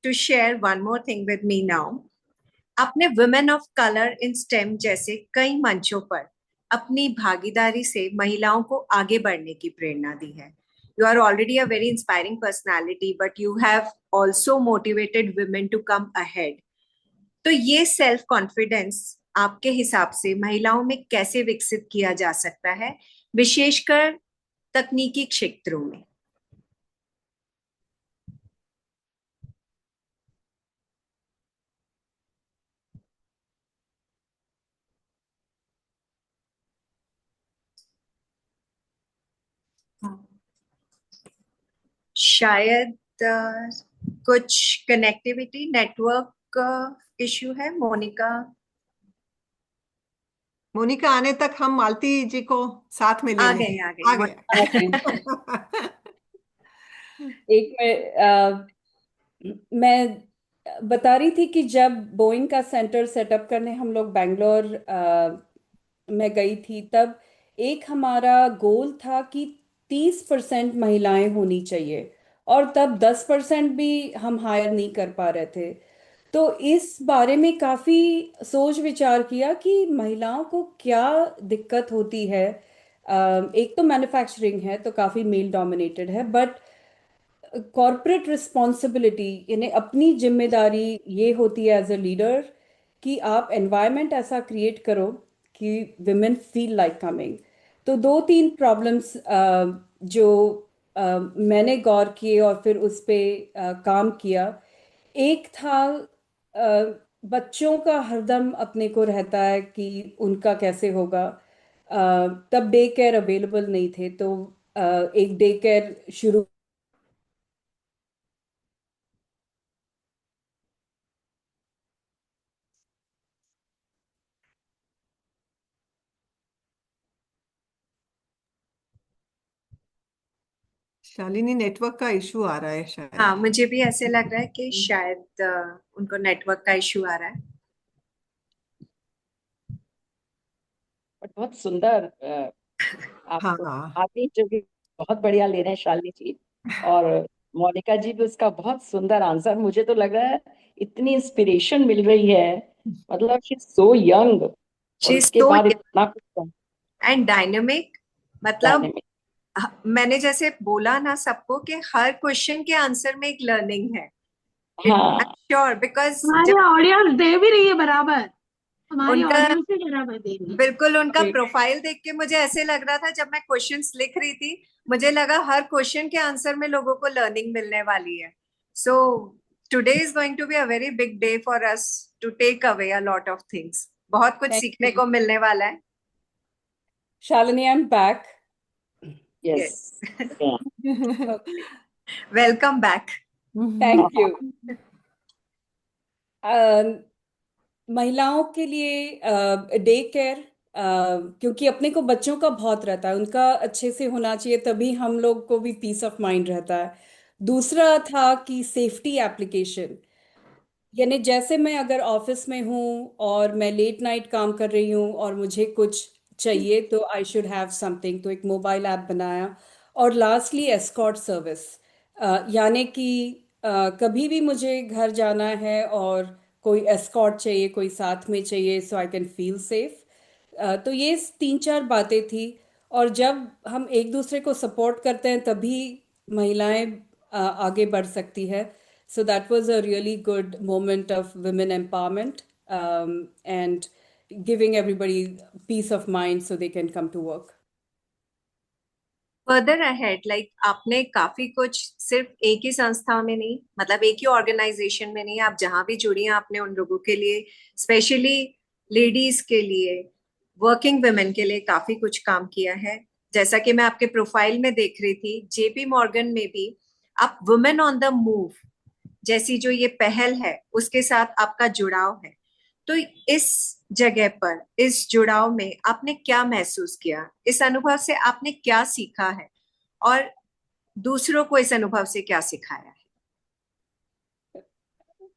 to share one more thing with me now. आपने Women of Color in STEM जैसे कई मंचों पर अपनी भागीदारी से महिलाओं को आगे बढ़ने की प्रेरणा दी है। You are already a very inspiring personality, but you have also motivated women to come ahead. तो ये सेल्फ कॉन्फिडेंस आपके हिसाब से महिलाओं में कैसे विकसित किया जा सकता है, विशेषकर तकनीकी क्षेत्रों में? शायद कुछ कनेक्टिविटी नेटवर्क इश्यू है। मोनिका मोनिका आने तक हम मालती जी को साथ में ले आ लें। गए आ आ गए। गए। एक मैं बता रही थी कि जब बोइंग का सेंटर सेटअप करने हम लोग बैंगलोर में गई थी, तब एक हमारा गोल था कि 30% महिलाएं होनी चाहिए, और तब 10% भी हम हायर नहीं कर पा रहे थे। तो इस बारे में काफी सोच विचार किया कि महिलाओं को क्या दिक्कत होती है। एक तो मैन्युफैक्चरिंग है तो काफी मेल डोमिनेटेड है, बट कॉर्पोरेट रिस्पॉन्सिबिलिटी, यानी अपनी जिम्मेदारी ये होती है एज अ लीडर कि आप एनवायरनमेंट ऐसा क्रिएट करो कि विमेन फील लाइक कमिंग। तो दो तीन प्रॉब्लम्स जो मैंने गौर किए और फिर उस पे काम किया। एक था बच्चों का हरदम अपने को रहता है कि उनका कैसे होगा। तब डे केयर अवेलेबल नहीं थे, तो एक डे केयर शुरू। शालिनी, नेटवर्क का इशू आ रहा है शायद। हाँ, मुझे भी ऐसे लग रहा है कि शायद उनको नेटवर्क का इश्यू आ रहा है। बट बहुत सुंदर आप हाँ आगे जो भी बहुत बढ़िया ले रहे हैं शालिनी जी, और मोनिका जी भी उसका बहुत सुंदर आंसर। मुझे तो लग रहा है इतनी इंस्पिरेशन मिल रही है, मतलब शी सो यंग, और शी इज उसके सो बाद इतना कुछ एंड डायनेमिक। मतलब डायनेमिक। मैंने जैसे बोला ना सबको कि हर क्वेश्चन के आंसर में एक लर्निंग है। इट आई हाँ, एम श्योर बिकॉज हमारी जब ऑडियंस दे भी रही है बराबर, हमारी उनका ऑडियंस भी बराबर दे रही है। बिल्कुल उनका अभी प्रोफाइल देख के मुझे ऐसे लग रहा था, जब मैं क्वेश्चंस लिख रही थी मुझे लगा हर क्वेश्चन के आंसर में लोगों को लर्निंग मिलने वाली है। So today is going to be a very big day for us to take away a lot of things. बहुत कुछ थैंक सीखने यू को मिलने वाला है। Shalini, I am back. Yes. Yes. Welcome back. Thank you. महिलाओं के लिए डे केयर, क्योंकि अपने को बच्चों का बहुत रहता है, उनका अच्छे से होना चाहिए, तभी हम लोग को भी पीस ऑफ माइंड रहता है। दूसरा था कि सेफ्टी एप्लीकेशन, यानी जैसे मैं अगर ऑफिस में हूँ और मैं लेट नाइट काम कर रही हूँ और मुझे कुछ चाहिए तो आई शुड हैव समथिंग, तो एक मोबाइल ऐप बनाया। और लास्टली एस्कॉर्ट सर्विस, यानी कि कभी भी मुझे घर जाना है और कोई एस्कॉर्ट चाहिए, कोई साथ में चाहिए, सो आई कैन फील सेफ। तो ये तीन चार बातें थी। और जब हम एक दूसरे को सपोर्ट करते हैं तभी महिलाएं आगे बढ़ सकती है। So that was a really good moment of women empowerment, and giving everybody peace of mind so they can come to work. Further ahead like आपने काफी कुछ सिर्फ एक ही संस्था में नहीं, मतलब एक ही ऑर्गेनाइजेशन में नहीं, आप जहां भी जुड़ी हैं आपने उन लोगों के लिए, स्पेशली लेडीज के लिए, वर्किंग वुमेन के लिए काफी कुछ काम किया है। जैसा कि मैं आपके प्रोफाइल में देख रही थी, जेपी मॉर्गन में भी आप वुमेन ऑन द मूव जैसी जो ये पहल है उसके साथ आपका जुड़ाव है। तो इस जगह पर, इस जुड़ाव में आपने क्या महसूस किया, इस अनुभव से आपने क्या सीखा है और दूसरों को इस अनुभव से क्या सिखाया है?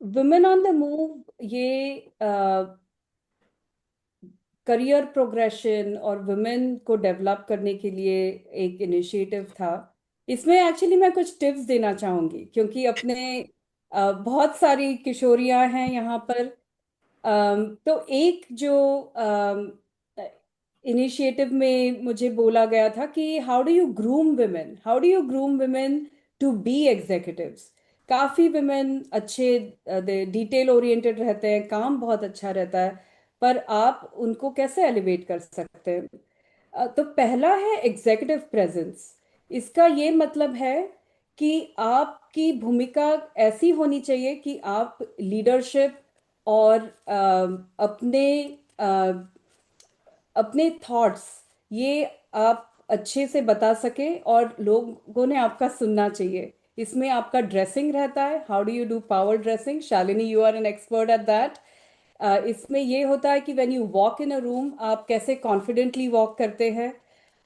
Women on the Move ये करियर प्रोग्रेशन और वुमेन को डेवलप करने के लिए एक इनिशिएटिव था। इसमें एक्चुअली मैं कुछ टिप्स देना चाहूँगी, क्योंकि अपने बहुत सारी किशोरियां हैं यहाँ पर। तो एक जो इनिशिएटिव में मुझे बोला गया था कि how do you groom women to be executives. काफ़ी वुमेन अच्छे डिटेल ओरिएंटेड रहते हैं, काम बहुत अच्छा रहता है, पर आप उनको कैसे एलिवेट कर सकते हैं। तो पहला है एग्जीक्यूटिव प्रेजेंस। इसका ये मतलब है कि आपकी भूमिका ऐसी होनी चाहिए कि आप लीडरशिप और अपने अ, अपने थॉट्स ये आप अच्छे से बता सके और लोगों ने आपका सुनना चाहिए। इसमें आपका ड्रेसिंग रहता है, how do you do power dressing. Shalini, you are an expert at that. इसमें ये होता है कि when you walk in a room आप कैसे कॉन्फिडेंटली वॉक करते हैं।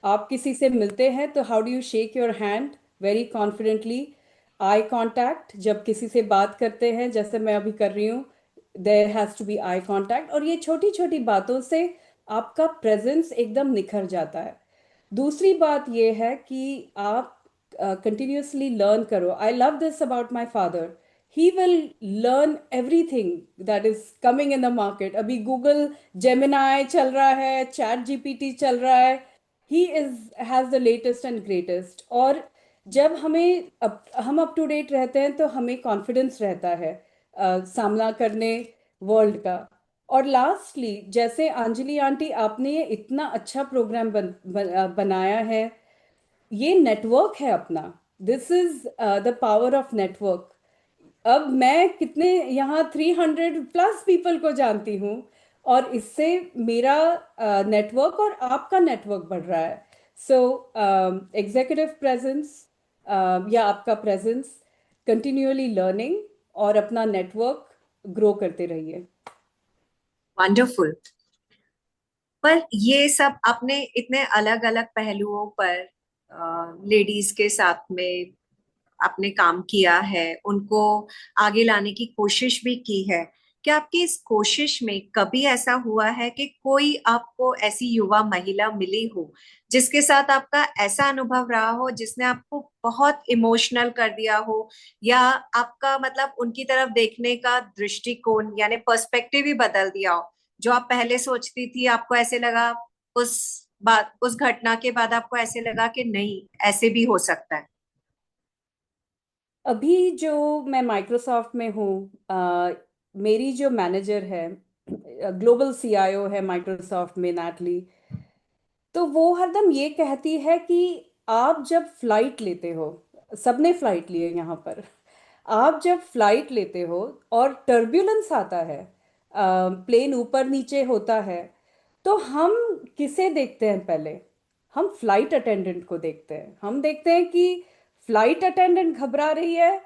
आप किसी से मिलते हैं तो how do you shake your hand very confidently. Eye contact, जब किसी से बात करते हैं जैसे मैं अभी कर रही हूँ, there has to be eye contact. और ये छोटी छोटी बातों से आपका प्रेजेंस एकदम निखर जाता है। दूसरी बात ये है कि आप कंटिन्यूअसली लर्न करो। I love this about my father, he will learn everything that is coming in the market. अभी गूगल जेमिनाई चल रहा है, चैट जीपीटी चल रहा है, he is has the latest and greatest. और जब हम अप टू डेट रहते हैं तो हमें कॉन्फिडेंस रहता है सामना करने वर्ल्ड का। और लास्टली, जैसे अंजलि आंटी आपने ये इतना अच्छा प्रोग्राम बनाया है, ये नेटवर्क है अपना। This is the power of network. अब मैं कितने यहाँ 300+ पीपल को जानती हूँ, और इससे मेरा नेटवर्क और आपका नेटवर्क बढ़ रहा है। सो एग्जीक्यूटिव प्रेजेंस या आपका प्रेजेंस, कंटिन्यूअली लर्निंग और अपना नेटवर्क ग्रो करते रहिए। वंडरफुल। पर ये सब आपने इतने अलग अलग पहलुओं पर लेडीज के साथ में आपने काम किया है, उनको आगे लाने की कोशिश भी की है। क्या आपकी इस कोशिश में कभी ऐसा हुआ है कि कोई आपको ऐसी युवा महिला मिली हो जिसके साथ आपका ऐसा अनुभव रहा हो जिसने आपको बहुत इमोशनल कर दिया हो, या आपका मतलब उनकी तरफ देखने का दृष्टिकोण यानी पर्सपेक्टिव ही बदल दिया हो, जो आप पहले सोचती थी, आपको ऐसे लगा उस उस घटना के बाद आपको ऐसे लगा कि नहीं, ऐसे भी हो सकता है? अभी जो मैं माइक्रोसॉफ्ट में हूँ, मेरी जो मैनेजर है, ग्लोबल सीआईओ है माइक्रोसॉफ्ट में, नैटली, तो वो हरदम ये कहती है कि आप जब फ्लाइट लेते हो, सबने फ्लाइट लिए यहाँ पर, आप जब फ्लाइट लेते हो और टर्ब्यूलेंस आता है, प्लेन ऊपर नीचे होता है, तो हम किसे देखते हैं पहले? हम फ्लाइट अटेंडेंट को देखते हैं। हम देखते हैं कि फ्लाइट अटेंडेंट घबरा रही है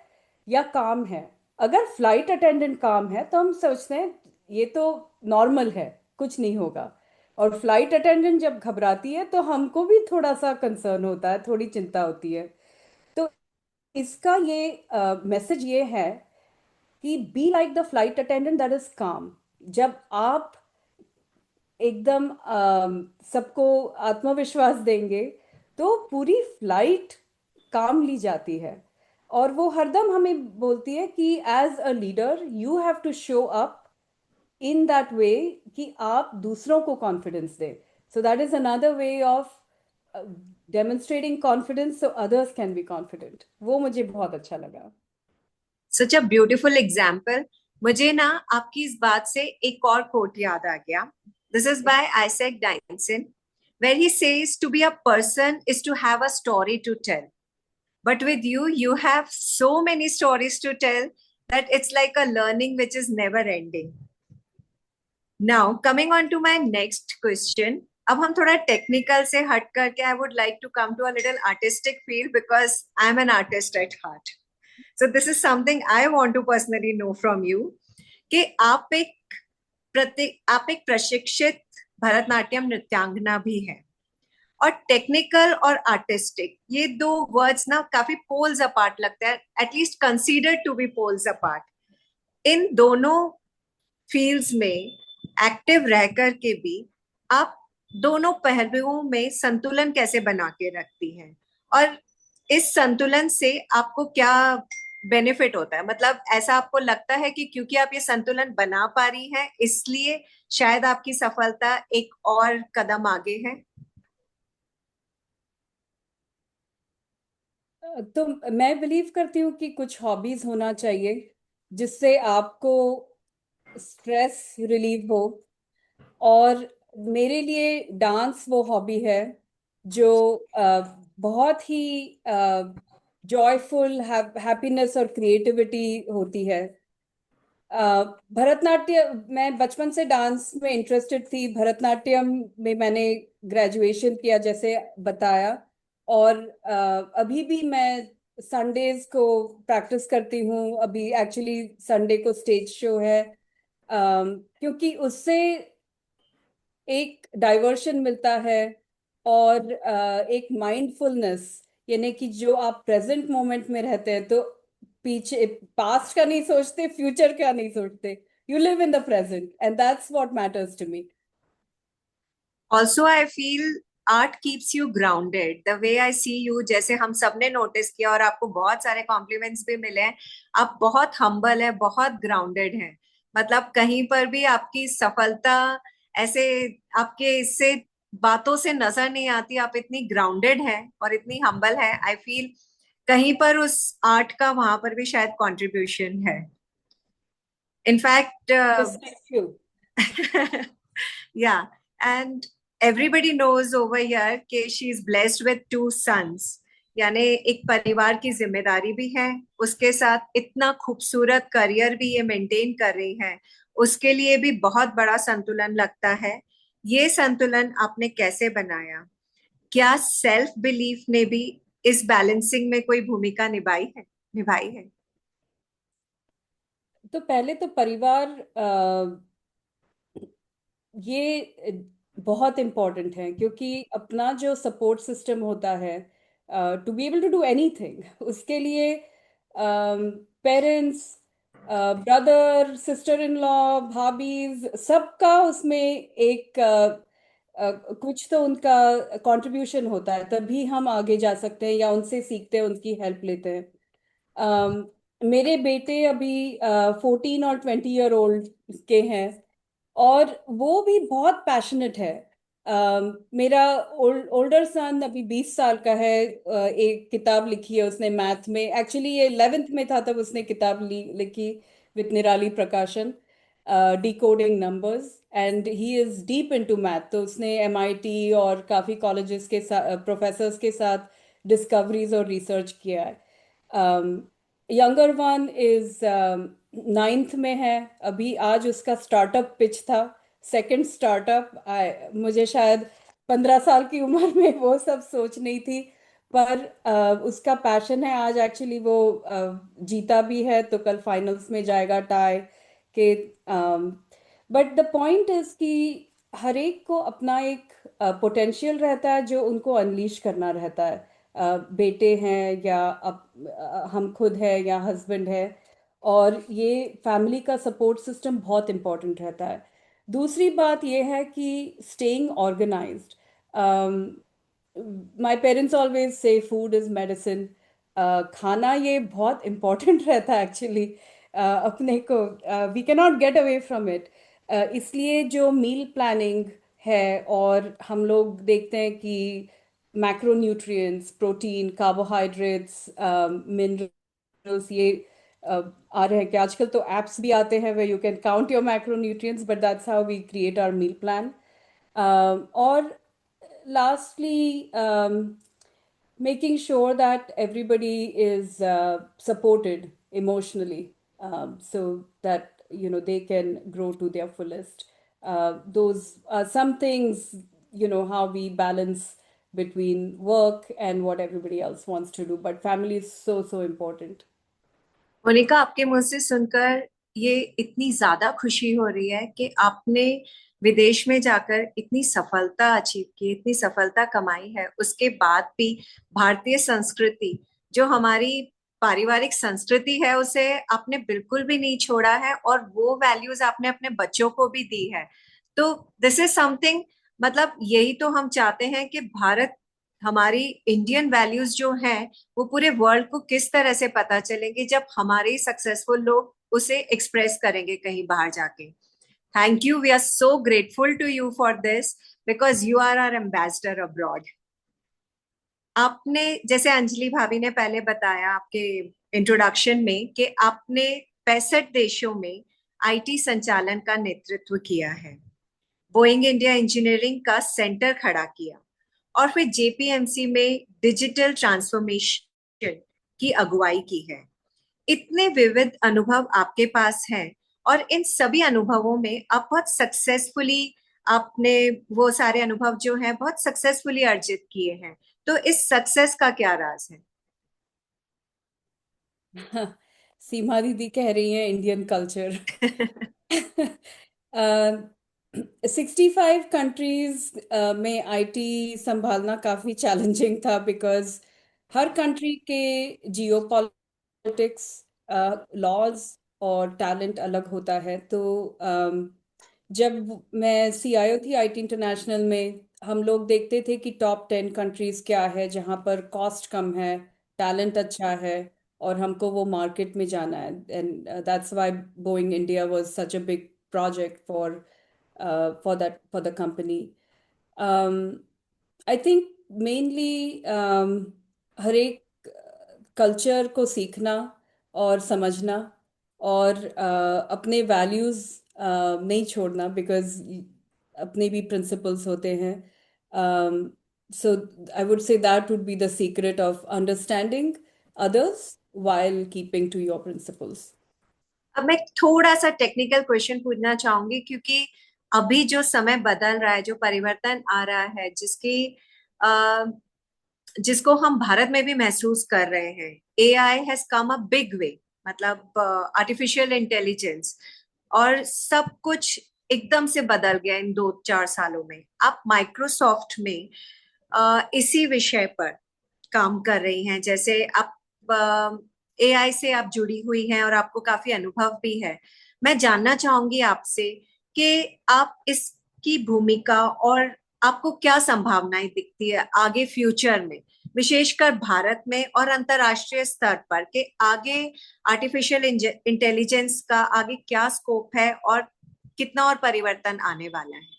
या काम है। अगर फ्लाइट अटेंडेंट काम है तो हम सोचते हैं ये तो नॉर्मल है, कुछ नहीं होगा। और फ्लाइट अटेंडेंट जब घबराती है तो हमको भी थोड़ा सा कंसर्न होता है, थोड़ी चिंता होती है। तो इसका ये मैसेज ये है कि be like the flight attendant that is काम। जब आप एकदम सबको आत्मविश्वास देंगे तो पूरी फ्लाइट काम ली जाती है। और वो हरदम हमें बोलती है कि as a leader you have to show up in that way कि आप दूसरों को कॉन्फिडेंस दें। So that is another way of demonstrating confidence so others can be confident. वो मुझे बहुत अच्छा लगा। Such a beautiful example. मुझे ना आपकी इस बात से एक और कोट याद आ गया। This is by Isaac Dyson, where he says to be a person is to have a story to tell. But with you, you have so many stories to tell that it's like a learning which is never ending. Now, coming on to my next question. अब हम थोड़ा टेक्निकल से हट करके I would like to come to a little artistic field because I am an artist at heart. So this is something I want to personally know from you कि आप एक प्रशिक्षित भरतनाट्यम नृत्यांगना भी हैं, और टेक्निकल और आर्टिस्टिक ये दो वर्ड्स ना काफी पोल्स अपार्ट लगता है, at least consider to be poles apart. इन दोनों फील्ड्स में एक्टिव रह कर के भी आप दोनों पहलुओं में संतुलन कैसे बना के रखती हैं, और इस संतुलन से आपको क्या बेनिफिट होता है? मतलब ऐसा आपको लगता है कि क्योंकि आप ये संतुलन बना पा रही हैं इसलिए शायद आपकी सफलता एक और कदम आगे है? तो मैं बिलीव करती हूँ कि कुछ हॉबीज होना चाहिए जिससे आपको स्ट्रेस रिलीव हो। और मेरे लिए डांस वो हॉबी है जो बहुत ही जॉयफुल, हैप्पीनेस और क्रिएटिविटी होती है। भरतनाट्यम, मैं बचपन से डांस में इंटरेस्टेड थी। भरतनाट्यम में मैंने ग्रेजुएशन किया जैसे बताया। और अभी भी मैं संडेज को प्रैक्टिस करती हूँ। अभी एक्चुअली संडे को स्टेज शो है, क्योंकि उससे एक डाइवर्शन मिलता है और एक माइंडफुलनेस, यानी कि जो आप प्रेजेंट मोमेंट में रहते हैं तो पीछे पास्ट का नहीं सोचते, फ्यूचर का नहीं सोचते, you live in the present and that's what matters to me. Also I feel art keeps you grounded the way I see you. जैसे हम सबने नोटिस किया और आपको बहुत सारे कॉम्प्लीमेंट्स भी मिले हैं, आप बहुत हम्बल है, बहुत ग्राउंडेड है। मतलब कहीं पर भी आपकी सफलता ऐसे आपके इससे बातों से नजर नहीं आती। आप इतनी ग्राउंडेड है और इतनी हम्बल है, आई फील कहीं पर उस आर्ट का वहां पर भी शायद कंट्रीब्यूशन है। In fact yeah, and everybody knows over here कि she is blessed with two sons. यानी एक परिवार की जिम्मेदारी भी है, उसके साथ इतना खूबसूरत करियर भी ये मेंटेन कर रही है, उसके लिए भी बहुत बड़ा संतुलन लगता है। ये संतुलन आपने कैसे बनाया? क्या सेल्फ बिलीफ ने भी इस बैलेंसिंग में कोई भूमिका निभाई है? तो पहले तो परिवार ये बहुत इम्पोर्टेंट है, क्योंकि अपना जो सपोर्ट सिस्टम होता है to be able to do anything, उसके लिए parents, brother, sister in law, भाभीज, सबका उसमें एक कुछ तो उनका कंट्रीब्यूशन होता है, तभी हम आगे जा सकते हैं या उनसे सीखते हैं, उनकी हेल्प लेते हैं। मेरे बेटे अभी 14 और 20 ईयर ओल्ड के हैं, और वो भी बहुत पैशनेट है। मेरा ओल्डर सन अभी 20 साल का है। एक किताब लिखी है उसने मैथ में, एक्चुअली ये 11th में था तब उसने किताब लिखी विद निराली प्रकाशन, decoding numbers, and he is deep into math. तो उसने एमआईटी और काफ़ी कॉलेजेस के साथ, प्रोफेसर्स के साथ डिस्कवरीज और रिसर्च किया है। यंगर वन इज 9th में है अभी। आज उसका स्टार्टअप पिच था, सेकंड स्टार्टअप। मुझे शायद 15 साल की उम्र में वो सब सोच नहीं थी, पर उसका पैशन है। आज एक्चुअली वो जीता भी है, तो कल फाइनल्स में जाएगा टाई के। बट द पॉइंट इज कि हर एक को अपना एक पोटेंशियल रहता है जो उनको अनलीश करना रहता है। बेटे हैं या हम खुद है या हस्बैंड है, और ये फैमिली का सपोर्ट सिस्टम बहुत इम्पोर्टेंट रहता है। दूसरी बात ये है कि staying organised. My parents always say food is medicine. खाना ये बहुत इम्पोर्टेंट रहता है एक्चुअली अपने को। We can not get away from it. इसलिए जो मील प्लानिंग है, और हम लोग देखते हैं कि मैक्रोन्यूट्रिएंट्स, प्रोटीन, कार्बोहाइड्रेट्स, मिनरल्स, ये आ रहे हैं कि आजकल तो एप्स भी आते हैं वे you can count your macronutrients, but that's how we create our meal plan. और lastly, making sure that everybody is supported emotionally, so that they can grow to their fullest. Those are some things, how we balance between work and what everybody else wants to do, but family is so so important. Monica, आपके मुंह से सुनकर ये इतनी ज्यादा खुशी हो रही है कि आपने विदेश में जाकर इतनी सफलता अचीव की, इतनी सफलता कमाई है, उसके बाद भी भारतीय संस्कृति, जो हमारी पारिवारिक संस्कृति है, उसे आपने बिल्कुल भी नहीं छोड़ा है, और वो वैल्यूज आपने अपने बच्चों को भी दी है। तो दिस इज समथिंग, मतलब यही तो हम चाहते हैं कि भारत, हमारी इंडियन वैल्यूज जो हैं, वो पूरे वर्ल्ड को किस तरह से पता चलेंगे जब हमारे सक्सेसफुल लोग उसे एक्सप्रेस करेंगे कहीं बाहर जाके। Thank you, we are so grateful to you for this, because you are our ambassador abroad. आपने, जैसे अंजलि भाभी ने पहले बताया आपके इंट्रोडक्शन में, कि आपने 65 देशों में आईटी संचालन का नेतृत्व किया है, बोइंग इंडिया इंजीनियरिंग का सेंटर खड़ा किया, और फिर जेपीएमसी में डिजिटल ट्रांसफॉर्मेशन की अगुवाई की है। इतने विविध अनुभव आपके पास हैं, और इन सभी अनुभवों में आप बहुत सक्सेसफुली, आपने वो सारे अनुभव जो हैं बहुत सक्सेसफुली अर्जित किए हैं। तो इस सक्सेस का क्या राज है? सीमा दीदी कह रही हैं इंडियन कल्चर। 65 कंट्रीज में आईटी संभालना काफी चैलेंजिंग था, बिकॉज हर कंट्री के जियो पॉलिटिक्स, लॉज और टैलेंट अलग होता है। तो जब मैं सीआईओ थी आईटी इंटरनेशनल में, हम लोग देखते थे कि टॉप 10 कंट्रीज क्या है जहाँ पर कॉस्ट कम है, टैलेंट अच्छा है, और हमको वो मार्केट में जाना है। And that's why Boeing India was such a big project for the company. I think mainly हर एक कल्चर को सीखना और समझना, और अपने वैल्यूज नहीं छोड़ना, बिकॉज अपने भी प्रिंसिपल्स होते हैं। So I would say that would be the secret of understanding others while keeping to your principles. अब मैं थोड़ा सा टेक्निकल क्वेश्चन पूछना चाहूंगी, क्योंकि अभी जो समय बदल रहा है, जो परिवर्तन आ रहा है, जिसको हम भारत में भी महसूस कर रहे हैं, AI has come a big way, मतलब आर्टिफिशियल इंटेलिजेंस, और सब कुछ एकदम से बदल गया इन 2-4 सालों में। आप माइक्रोसॉफ्ट में इसी विषय पर काम कर रही हैं, जैसे आप एआई से आप जुड़ी हुई हैं और आपको काफी अनुभव भी है। मैं जानना चाहूंगी आपसे कि आप इसकी भूमिका, और आपको क्या संभावनाएं दिखती है आगे फ्यूचर में, विशेषकर भारत में और अंतरराष्ट्रीय स्तर पर, कि आगे आर्टिफिशियल इंटेलिजेंस का आगे क्या स्कोप है, और कितना और परिवर्तन आने वाला है?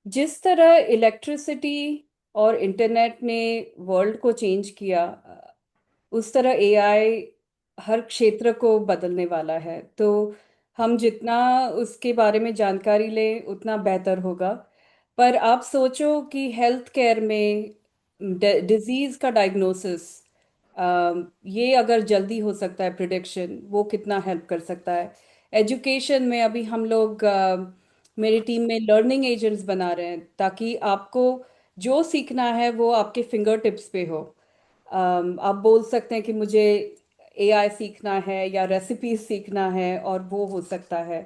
जिस तरह इलेक्ट्रिसिटी और इंटरनेट ने वर्ल्ड को चेंज किया, उस तरह एआई हर क्षेत्र को बदलने वाला है। तो हम जितना उसके बारे में जानकारी लें उतना बेहतर होगा। पर आप सोचो कि हेल्थ केयर में डिजीज का डायग्नोसिस, ये अगर जल्दी हो सकता है, प्रिडिक्शन, वो कितना हेल्प कर सकता है। एजुकेशन में अभी हम लोग मेरी टीम में लर्निंग एजेंट्स बना रहे हैं ताकि आपको जो सीखना है वो आपके फिंगर टिप्स पे हो। आप बोल सकते हैं कि मुझे एआई सीखना है या रेसिपीज सीखना है, और वो हो सकता है।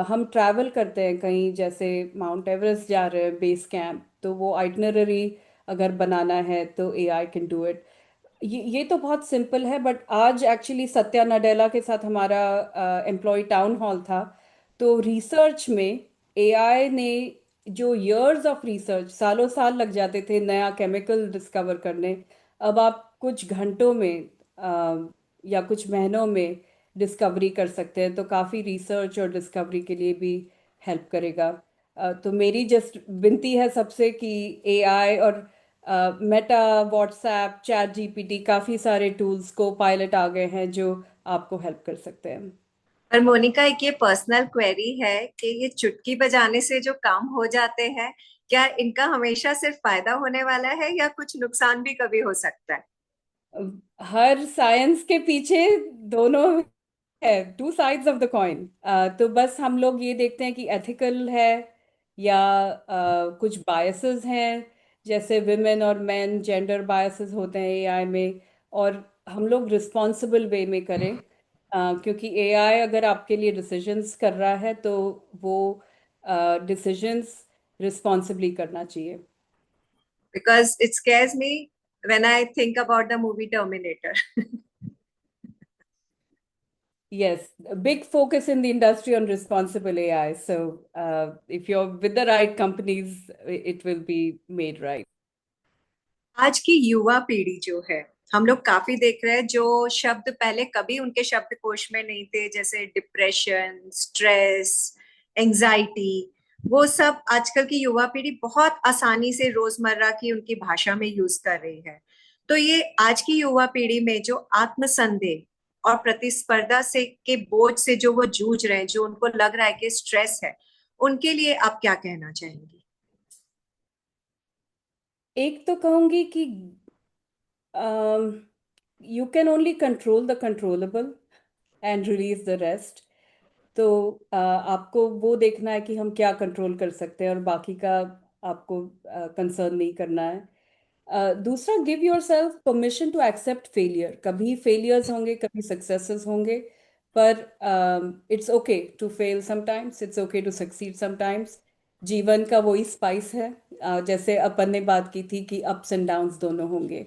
हम ट्रैवल करते हैं कहीं, जैसे माउंट एवरेस्ट जा रहे हैं बेस कैंप, तो वो आइटनरी अगर बनाना है तो एआई कैन डू इट। ये तो बहुत सिंपल है, बट आज एक्चुअली सत्या नडेला के साथ हमारा एम्प्लॉय टाउन हॉल था। तो रिसर्च में एआई ने जो इयर्स ऑफ रिसर्च, सालों साल लग जाते थे नया केमिकल डिस्कवर करने, अब आप कुछ घंटों में या कुछ महीनों में डिस्कवरी कर सकते हैं। तो काफ़ी रिसर्च और डिस्कवरी के लिए भी हेल्प करेगा। तो मेरी जस्ट विनती है सबसे कि एआई और मेटा, व्हाट्सएप, चैट जीपीटी, काफ़ी सारे टूल्स को पायलट आ गए हैं जो आपको हेल्प कर सकते हैं। पर मोनिका, एक ये पर्सनल क्वेरी है कि ये चुटकी बजाने से जो काम हो जाते हैं, क्या इनका हमेशा सिर्फ फायदा होने वाला है या कुछ नुकसान भी कभी हो सकता है? हर साइंस के पीछे दोनों है, two sides of the coin. तो बस हम लोग ये देखते हैं कि एथिकल है या कुछ बायसेस हैं, जैसे विमेन और मेन जेंडर बायसेस होते हैं एआई में, और हम लोग रिस्पॉन्सिबल वे में करें। क्योंकि एआई अगर आपके लिए डिसीजंस कर रहा है तो वो डिसीजंस रिस्पॉन्सिबली करना चाहिए। Because it scares me when I think about the movie Terminator. Yes, a big focus in the industry on responsible AI. So, if you're with the right companies, it will be made right. आज की युवा पीढ़ी जो है, हम लोग काफी देख रहे हैं जो शब्द पहले कभी उनके शब्दकोश में नहीं थे, जैसे डिप्रेशन, स्ट्रेस, एंजाइटी, वो सब आजकल की युवा पीढ़ी बहुत आसानी से रोजमर्रा की उनकी भाषा में यूज कर रही है। तो ये आज की युवा पीढ़ी में जो आत्मसंदेह और प्रतिस्पर्धा से के बोझ से जो वो जूझ रहे हैं, जो उनको लग रहा है कि स्ट्रेस है, उनके लिए आप क्या कहना चाहेंगी? एक तो कहूंगी कि you can only control the controllable and release the rest. तो आपको वो देखना है कि हम क्या कंट्रोल कर सकते हैं, और बाकी का आपको कंसर्न नहीं करना है। दूसरा, give yourself permission to accept failure. कभी फेलियर्स होंगे, कभी सक्सेसेस होंगे, पर it's okay to fail sometimes, it's okay to succeed sometimes. जीवन का वही स्पाइस है। जैसे अपन ने बात की थी कि अप्स एंड डाउन्स दोनों होंगे।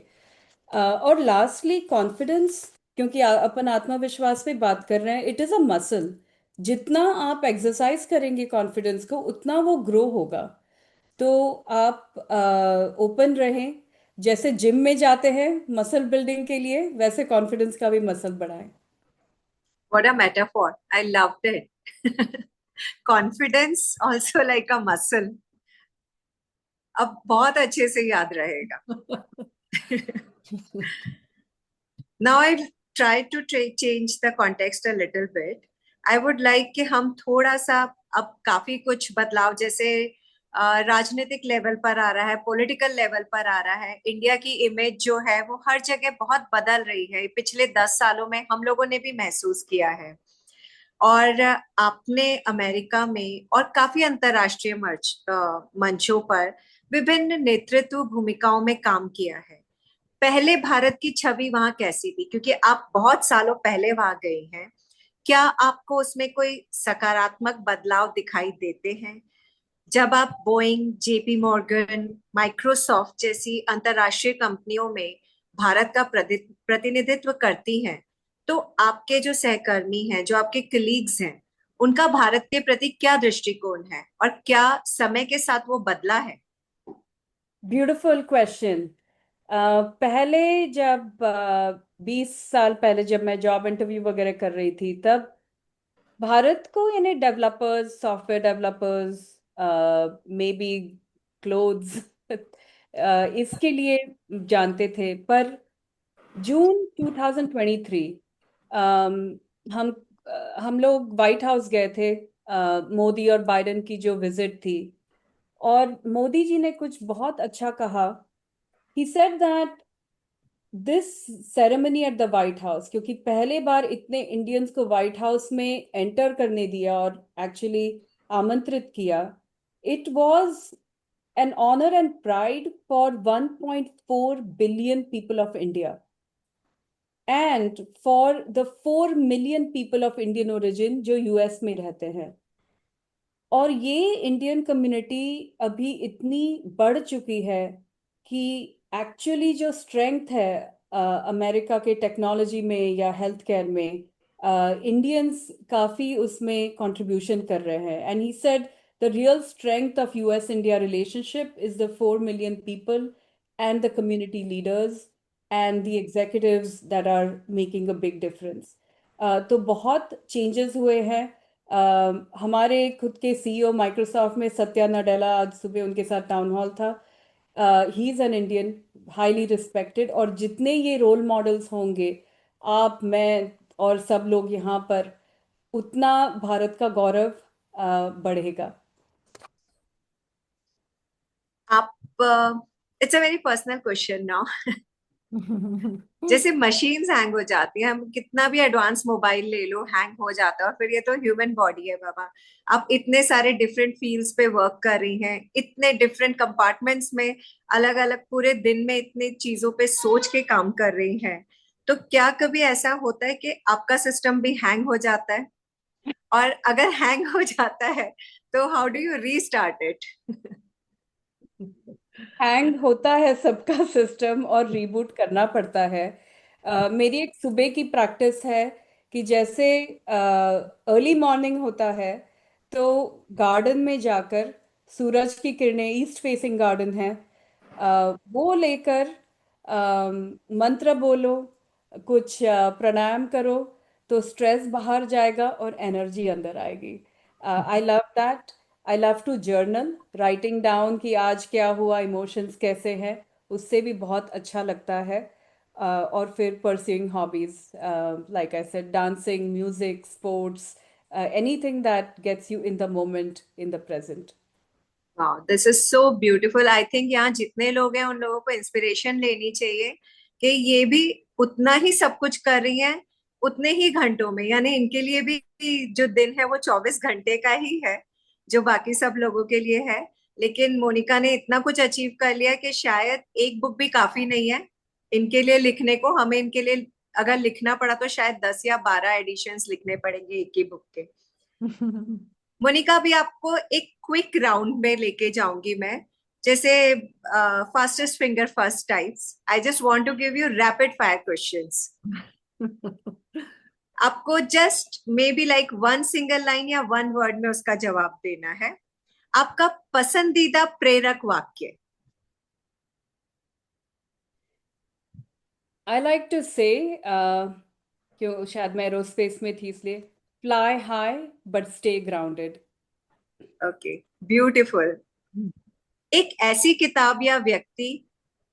और लास्टली, कॉन्फिडेंस, क्योंकि अपन आत्मविश्वास पे बात कर रहे हैं, इट इज़ अ मसल। जितना आप एक्सरसाइज करेंगे कॉन्फिडेंस को, उतना वो ग्रो होगा। तो आप ओपन रहें, जैसे जिम में जाते हैं मसल बिल्डिंग के लिए, वैसे कॉन्फिडेंस का भी मसल बढ़ाएं। What a metaphor. I loved it. Confidence also like a muscle. अब बहुत अच्छे से याद रहेगा। Now I'll try to change the context a little bit. I would like कि हम थोड़ा सा, अब काफी कुछ बदलाव जैसे राजनीतिक लेवल पर आ रहा है, पॉलिटिकल लेवल पर आ रहा है। इंडिया की इमेज जो है वो हर जगह बहुत बदल रही है, पिछले 10 सालों में हम लोगों ने भी महसूस किया है। और आपने अमेरिका में और काफी अंतरराष्ट्रीय मंचों पर विभिन्न नेतृत्व भूमिकाओं में काम किया है। पहले भारत की छवि वहां कैसी थी, क्योंकि आप बहुत सालों पहले वहां गए हैं? क्या आपको उसमें कोई सकारात्मक बदलाव दिखाई देते हैं? जब आप बोइंग, जेपी मॉर्गन, माइक्रोसॉफ्ट जैसी अंतरराष्ट्रीय कंपनियों में भारत का प्रतिनिधित्व करती हैं, तो आपके जो सहकर्मी हैं, जो आपके कलीग्स हैं, उनका भारत के प्रति क्या दृष्टिकोण है और क्या समय के साथ वो बदला है? Beautiful question. पहले जब 20 साल पहले जब मैं जॉब इंटरव्यू वगैरह कर रही थी, तब भारत को यानी developers, software developers, may be clothes इसके लिए जानते थे। पर जून 2023 अम, हम हम लोग व्हाइट हाउस गए थे, मोदी और बाइडेन की जो विजिट थी। और मोदी जी ने कुछ बहुत अच्छा कहा। He said that this ceremony at the white house, क्योंकि पहले बार इतने इंडियंस को व्हाइट हाउस में एंटर करने दिया और एक्चुअली आमंत्रित किया, it was an honour and pride for 1.4 billion people of India and for the 4 million people of Indian origin जो यूएस में रहते हैं। और ये इंडियन कम्युनिटी अभी इतनी बढ़ चुकी है कि एक्चुअली जो स्ट्रेंथ है अमेरिका के टेक्नोलॉजी में या हेल्थ केयर में, इंडियंस काफ़ी उसमें कंट्रीब्यूशन कर रहे हैं। And he said the real strength of US India relationship is the 4 million people and the community leaders and the executives that are making a big difference. तो बहुत चेंजेस हुए हैं। हमारे खुद के सीईओ माइक्रोसॉफ्ट में सत्या नडेला, आज सुबह उनके साथ टाउन हॉल था। He is an Indian, highly respected. और जितने ये रोल मॉडल्स होंगे, आप, मैं और सब लोग यहाँ पर, उतना भारत का गौरव बढ़ेगा। आप it's a very personal question now. जैसे मशीन्स हैंग हो जाती हैं, हम कितना भी एडवांस मोबाइल ले लो हैंग हो जाता है, और फिर ये तो ह्यूमन बॉडी है बाबा। आप इतने सारे डिफरेंट फील्ड्स पे वर्क कर रही हैं, इतने डिफरेंट कंपार्टमेंट्स में, अलग अलग पूरे दिन में इतनी चीजों पे सोच के काम कर रही हैं। तो क्या कभी ऐसा होता है कि आपका सिस्टम भी हैंग हो जाता है? और अगर हैंग हो जाता है तो how do you restart it? Hang होता है सबका सिस्टम और रीबूट करना पड़ता है। मेरी एक सुबह की प्रैक्टिस है कि जैसे अर्ली मॉर्निंग होता है तो गार्डन में जाकर सूरज की किरणें, ईस्ट फेसिंग गार्डन है, वो लेकर मंत्र बोलो, कुछ प्राणायाम करो, तो स्ट्रेस बाहर जाएगा और एनर्जी अंदर आएगी। I love that. I love to journal, writing down कि आज क्या हुआ, इमोशंस कैसे हैं, उससे भी बहुत अच्छा लगता है। और फिर pursuing hobbies, like I said, dancing, music, sports, anything that gets you in the moment, in the present. वाह, this is so beautiful. I think यहाँ जितने लोग हैं उन लोगों को इंस्पिरेशन लेनी चाहिए कि ये भी उतना ही सब कुछ कर रही हैं, उतने ही घंटों में। यानी इनके लिए भी जो दिन है वो 24 घंटे का ही है, जो बाकी सब लोगों के लिए है। लेकिन मोनिका ने इतना कुछ अचीव कर लिया कि शायद एक बुक भी काफी नहीं है इनके लिए लिखने को। हमें इनके लिए अगर लिखना पड़ा तो शायद 10 या 12 एडिशंस लिखने पड़ेंगे एक ही बुक के। मोनिका, भी आपको एक क्विक राउंड में लेके जाऊंगी मैं, जैसे fastest finger first types. I just want to give you rapid fire questions. आपको just maybe like one single line या वन वर्ड में उसका जवाब देना है। आपका पसंदीदा प्रेरक वाक्य? आई लाइक टू से, क्यों, शायद मैं एरोस्पेस में थी इसलिए, fly high but stay grounded. Okay, beautiful. एक ऐसी किताब या व्यक्ति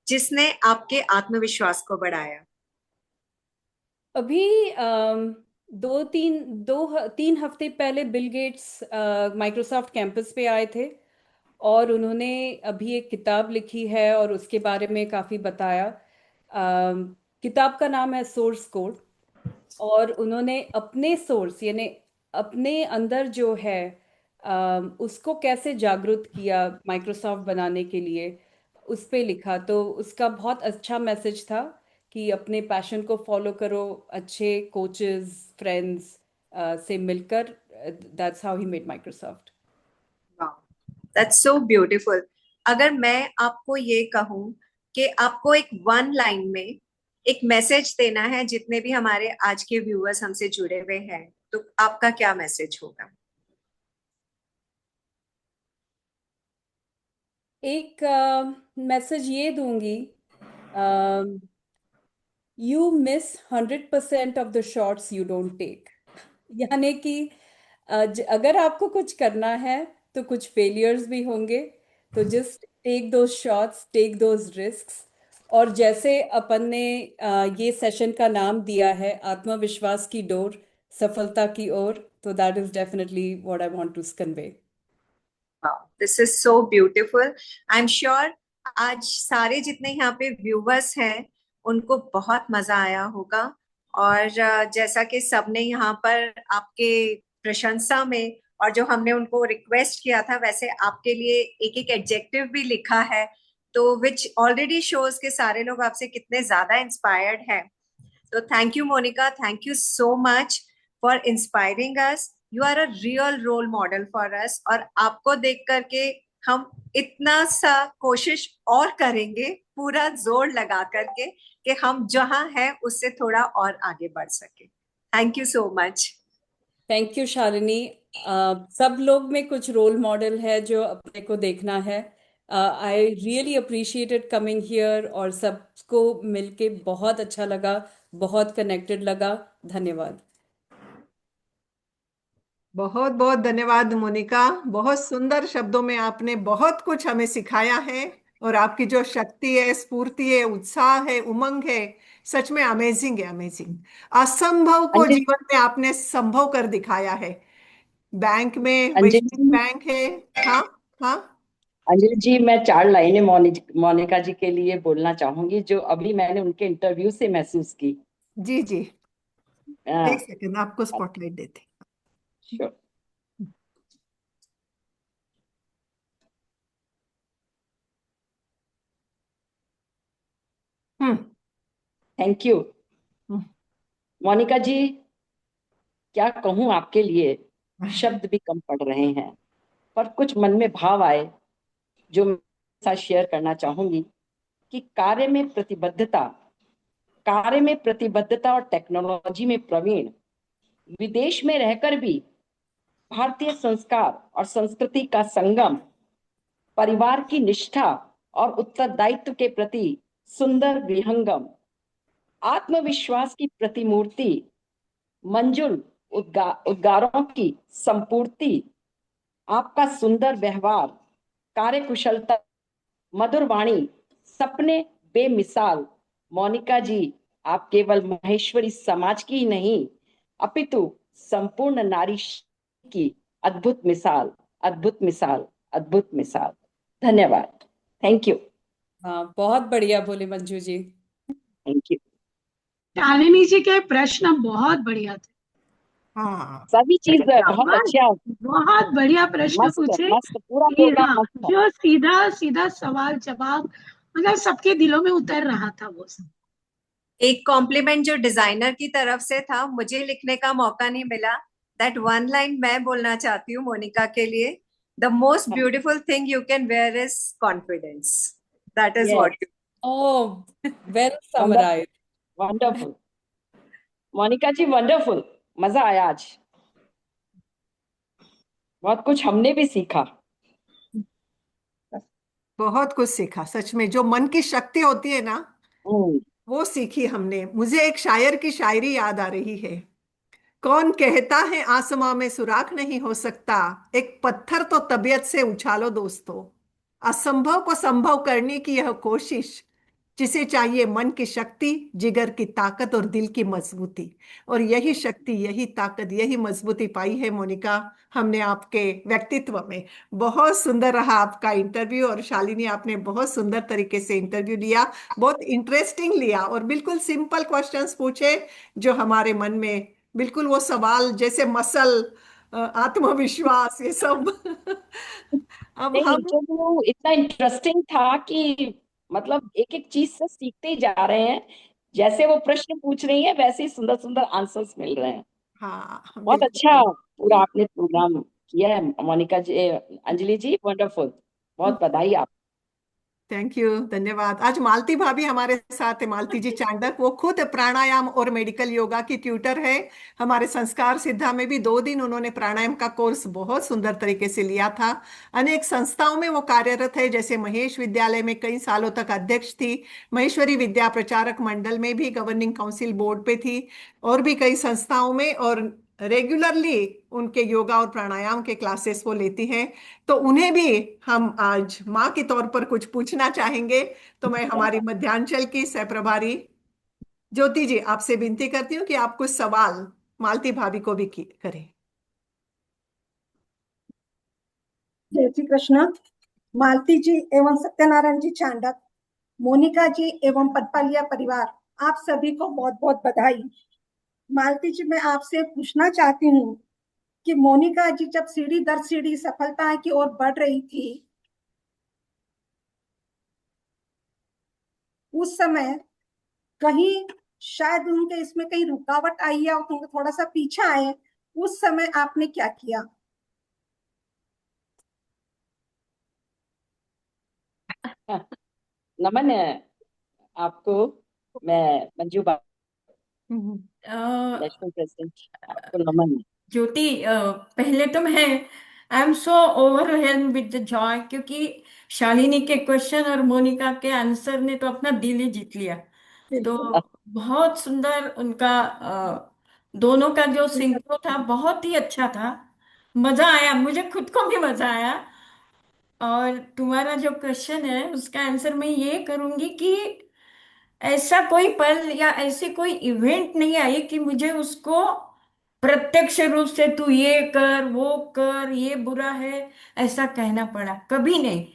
जिसने आपके आत्मविश्वास को बढ़ाया? अभी तीन हफ्ते पहले बिल गेट्स माइक्रोसॉफ्ट कैंपस पे आए थे और उन्होंने अभी एक किताब लिखी है और उसके बारे में काफ़ी बताया। किताब का नाम है सोर्स कोड। और उन्होंने अपने सोर्स यानी अपने अंदर जो है, उसको कैसे जागरूक किया माइक्रोसॉफ्ट बनाने के लिए, उस पे लिखा। तो उसका बहुत अच्छा मैसेज था कि अपने पैशन को फॉलो करो, अच्छे कोचेस, फ्रेंड्स से मिलकर। That's how he made Microsoft. That's so beautiful. अगर मैं आपको ये कहूं कि आपको एक वन लाइन में एक मैसेज देना है जितने भी हमारे आज के व्यूअर्स हमसे जुड़े हुए हैं, तो आपका क्या मैसेज होगा? एक मैसेज ये दूंगी, you miss 100% of the shots you don't take. यानी कि अगर आपको कुछ करना है तो कुछ फेलियर्स भी होंगे, तो just take those shots, take those risks. और जैसे अपन ने ये सेशन का नाम दिया है, आत्मविश्वास की डोर सफलता की ओर, तो that is definitely what I want to convey. This is so beautiful. I am sure आज सारे जितने यहाँ पे व्यूवर्स हैं उनको बहुत मजा आया होगा। और जैसा कि सबने यहाँ पर आपके प्रशंसा में और जो हमने उनको रिक्वेस्ट किया था वैसे आपके लिए एक एक एडजेक्टिव भी लिखा है, तो विच ऑलरेडी शोज के सारे लोग आपसे कितने ज्यादा इंस्पायर्ड हैं। तो thank you Monica, thank you so much for inspiring us. You are a real role model for us, और आपको देख करके हम इतना सा कोशिश और करेंगे, पूरा जोर लगा करके, कि हम जहां हैं उससे थोड़ा और आगे बढ़ सके। Thank you so much. Thank you Shalini. सब लोग में कुछ रोल मॉडल है जो अपने को देखना है। I really appreciated coming here, और सबको मिलके बहुत अच्छा लगा, बहुत कनेक्टेड लगा। धन्यवाद। बहुत बहुत धन्यवाद मोनिका। बहुत सुंदर शब्दों में आपने बहुत कुछ हमें सिखाया है, और आपकी जो शक्ति है, स्फूर्ति है, उत्साह है, उमंग है, सच में अमेजिंग है, अमेजिंग। असंभव को अंजलि, जीवन में आपने संभव कर दिखाया है। बैंक में अंजलि वैश्विक जी, बैंक है। हाँ हाँ। अंजलि जी, मैं 4 लाइनें मोनिका जी के लिए बोलना चाहूंगी जो अभी मैंने उनके इंटरव्यू से महसूस की। जी जी। एक हाँ, सेकंड, आपको स्पॉटलाइट देते श्योर। हम्म थैंक यू हम्म। मोनिका जी। क्या कहूँ आपके लिए, शब्द भी कम पड़ रहे हैं, पर कुछ मन में भाव आए जो मैं आपके साथ शेयर करना चाहूंगी। कि कार्य में प्रतिबद्धता और टेक्नोलॉजी में प्रवीण, विदेश में रहकर भी भारतीय संस्कार और संस्कृति का संगम, परिवार की निष्ठा और उत्तरदायित्व के प्रति सुंदर विहंगम, आत्मविश्वास की प्रतिमूर्ति, मंजुल उद्गारों की संपूर्ति, आपका सुंदर व्यवहार, कार्यकुशलता, मधुर वाणी, सपने बेमिसाल। मोनिका जी, आप केवल महेश्वरी समाज की ही नहीं, अपितु संपूर्ण नारी शक्ति की अद्भुत मिसाल, अद्भुत मिसाल, अद्भुत मिसाल। धन्यवाद। Thank you. हाँ, बहुत बढ़िया बोले मंजू जी। Thank you. शालिनी जी के प्रश्न बहुत बढ़िया थे। हाँ। सभी चीज बहुत शाबाश, अच्छा। बहुत बढ़िया प्रश्न मस्त पूछे। मस्त, पूरा कि प्रोग्राम हाँ, मस्त था। जो सीधा सीधा सवाल जवाब, मतलब सबके दिलों में उतर रहा था वो सब। एक कॉम्प्लीमेंट जो डिजाइनर की तरफ से था, मुझे लिखने का मौका नहीं मिला, दैट वन लाइन मैं बोलना चाहती हूँ मोनिका के लिए। The most beautiful thing you can wear is confidence. That is yes, what. Oh, well wonderful, summarise. Wonderful Monica ji, wonderful. मजा आया आज, बहुत कुछ हमने भी सीखा। बहुत कुछ सीखा, सच में जो मन की शक्ति होती है ना, हम्म, वो सीखी हमने। मुझे एक शायर की शायरी याद आ रही है। कौन कहता है आसमां में सुराख नहीं हो सकता, एक पत्थर तो तबीयत से उछालो दोस्तों। असंभव को संभव करने की यह कोशिश, जिसे चाहिए मन की शक्ति, जिगर की ताकत और दिल की मजबूती। और यही शक्ति, यही ताकत, यही मजबूती पाई है मोनिका हमने आपके व्यक्तित्व में। बहुत सुंदर रहा आपका इंटरव्यू, और शालिनी आपने बहुत सुंदर तरीके से इंटरव्यू लिया, बहुत इंटरेस्टिंग लिया, और बिल्कुल सिंपल क्वेश्चंस पूछे जो हमारे मन में, बिल्कुल वो सवाल जैसे मसल, आत्मविश्वास, ये सब। अब नहीं, हम इंटरव्यू इतना इंटरेस्टिंग था कि मतलब एक एक चीज से सीखते ही जा रहे हैं। जैसे वो प्रश्न पूछ रही है वैसे ही सुंदर सुंदर आंसर्स मिल रहे हैं। हाँ बहुत बिल्कुल अच्छा बिल्कुल। पूरा आपने प्रोग्राम किया है मोनिका जी, अंजलि जी, वंडरफुल। बहुत बधाई आप। थैंक यू, धन्यवाद। आज मालती भाभी हमारे साथ है, मालती जी चांडक। वो खुद प्राणायाम और मेडिकल योगा की ट्यूटर है। हमारे संस्कार सिद्धा में भी 2 दिन उन्होंने प्राणायाम का कोर्स बहुत सुंदर तरीके से लिया था। अनेक संस्थाओं में वो कार्यरत है, जैसे महेश विद्यालय में कई सालों तक अध्यक्ष थी, महेश्वरी विद्या प्रचारक मंडल में भी गवर्निंग काउंसिल बोर्ड पे थी, और भी कई संस्थाओं में। और रेगुलरली उनके योगा और प्राणायाम के क्लासेस वो लेती हैं, तो उन्हें भी हम आज माँ के तौर पर कुछ पूछना चाहेंगे। तो मैं हमारी मध्यांचल की सहप्रभारी ज्योति जी आपसे विनती करती हूँ कि आप कुछ सवाल मालती भाभी को भी करें। जय श्री कृष्ण। मालती जी एवं सत्यनारायण जी चांडक, मोनिका जी एवं पटपालिया परिवार, आप सभी को बहुत बहुत बधाई। मालती जी, मैं आपसे पूछना चाहती हूँ कि मोनिका जी जब सीढ़ी दर सीढ़ी सफलता की ओर बढ़ रही थी, उस समय कहीं शायद उनके इसमें कहीं रुकावट आई या उनको थोड़ा सा पीछा आए, उस समय आपने क्या किया? नमन है आपको। मैं मंजू नेशनल प्रेसिडेंट, आपको नमन है। ज्योति, पहले तो मैं I am so overwhelm with the Joy, क्योंकि शालिनी के क्वेश्चन और मोनिका के आंसर ने तो अपना दिल ही जीत लिया। तो बहुत सुंदर उनका दोनों का जो सिंक्रो था बहुत ही अच्छा था। मजा आया, मुझे खुद को भी मजा आया। और तुम्हारा जो क्वेश्चन है उसका आंसर मैं ये करूंगी कि ऐसा कोई पल या ऐसी कोई इवेंट नहीं आई कि मुझे उसको प्रत्यक्ष रूप से तू ये कर वो कर ये बुरा है ऐसा कहना पड़ा, कभी नहीं।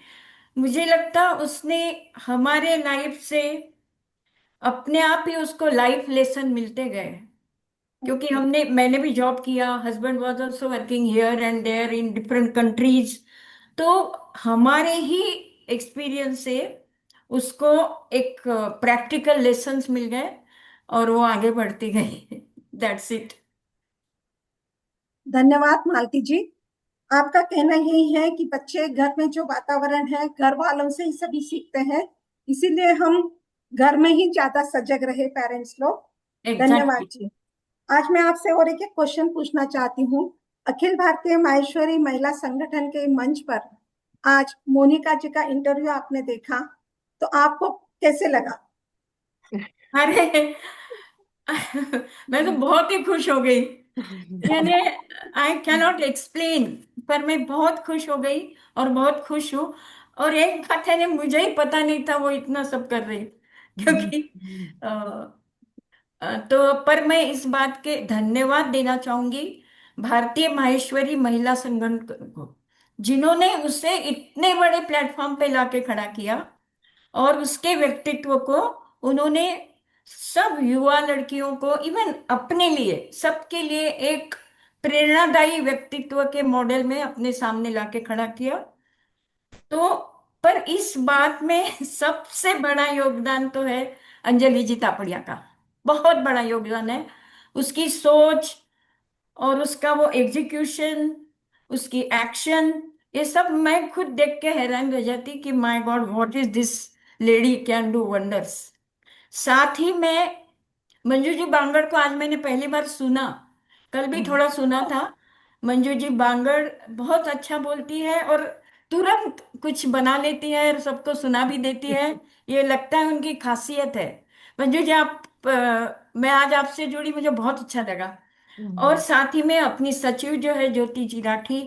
मुझे लगता उसने हमारे लाइफ से अपने आप ही उसको लाइफ लेसन मिलते गए। क्योंकि मैंने भी जॉब किया, husband was also working here and there in different countries. तो हमारे ही एक्सपीरियंस से उसको एक प्रैक्टिकल लेसन्स मिल गए और वो आगे बढ़ती गई। That's it. धन्यवाद मालती जी। आपका कहना यही है कि बच्चे घर में जो वातावरण है घर वालों से ही सभी सीखते हैं, इसीलिए हम घर में ही ज्यादा सजग रहे पेरेंट्स लोग। धन्यवाद एग्जैक्टली। जी। आज मैं आपसे और एक क्वेश्चन पूछना चाहती हूँ। अखिल भारतीय माहेश्वरी महिला संगठन के मंच पर आज मोनिका जी का इंटरव्यू आपने देखा, तो आपको कैसे लगा? अरे मैं तो बहुत ही खुश हो गई। यानी आई कैनॉट एक्सप्लेन, पर मैं बहुत खुश हो गई और बहुत खुश हूँ। और एक बात है ना, मुझे ही पता नहीं था वो इतना सब कर रही, क्योंकि तो पर मैं इस बात के धन्यवाद देना चाहूंगी भारतीय माहेश्वरी महिला संगठन को, जिन्होंने उसे इतने बड़े प्लेटफॉर्म पे लाके खड़ा किया। और उसके व्यक्तित्व को उन्होंने सब युवा लड़कियों को, इवन अपने लिए, सबके लिए एक प्रेरणादायी व्यक्तित्व के मॉडल में अपने सामने लाके खड़ा किया। तो पर इस बात में सबसे बड़ा योगदान तो है अंजलि जी तापड़िया का। बहुत बड़ा योगदान है उसकी सोच और उसका वो एग्जीक्यूशन, उसकी एक्शन। ये सब मैं खुद देख के हैरान रह जाती कि my God, what is this lady can do wonders. साथ ही मैं मंजू जी बांगड़ को आज मैंने पहली बार सुना, कल भी थोड़ा सुना था। मंजू जी बांगड़ बहुत अच्छा बोलती है और तुरंत कुछ बना लेती है और सबको सुना भी देती है। ये लगता है उनकी खासियत है। मंजू जी आप मैं आज आपसे जुड़ी, मुझे बहुत अच्छा लगा। और साथ ही में अपनी सचिव जो है ज्योति जी राठी,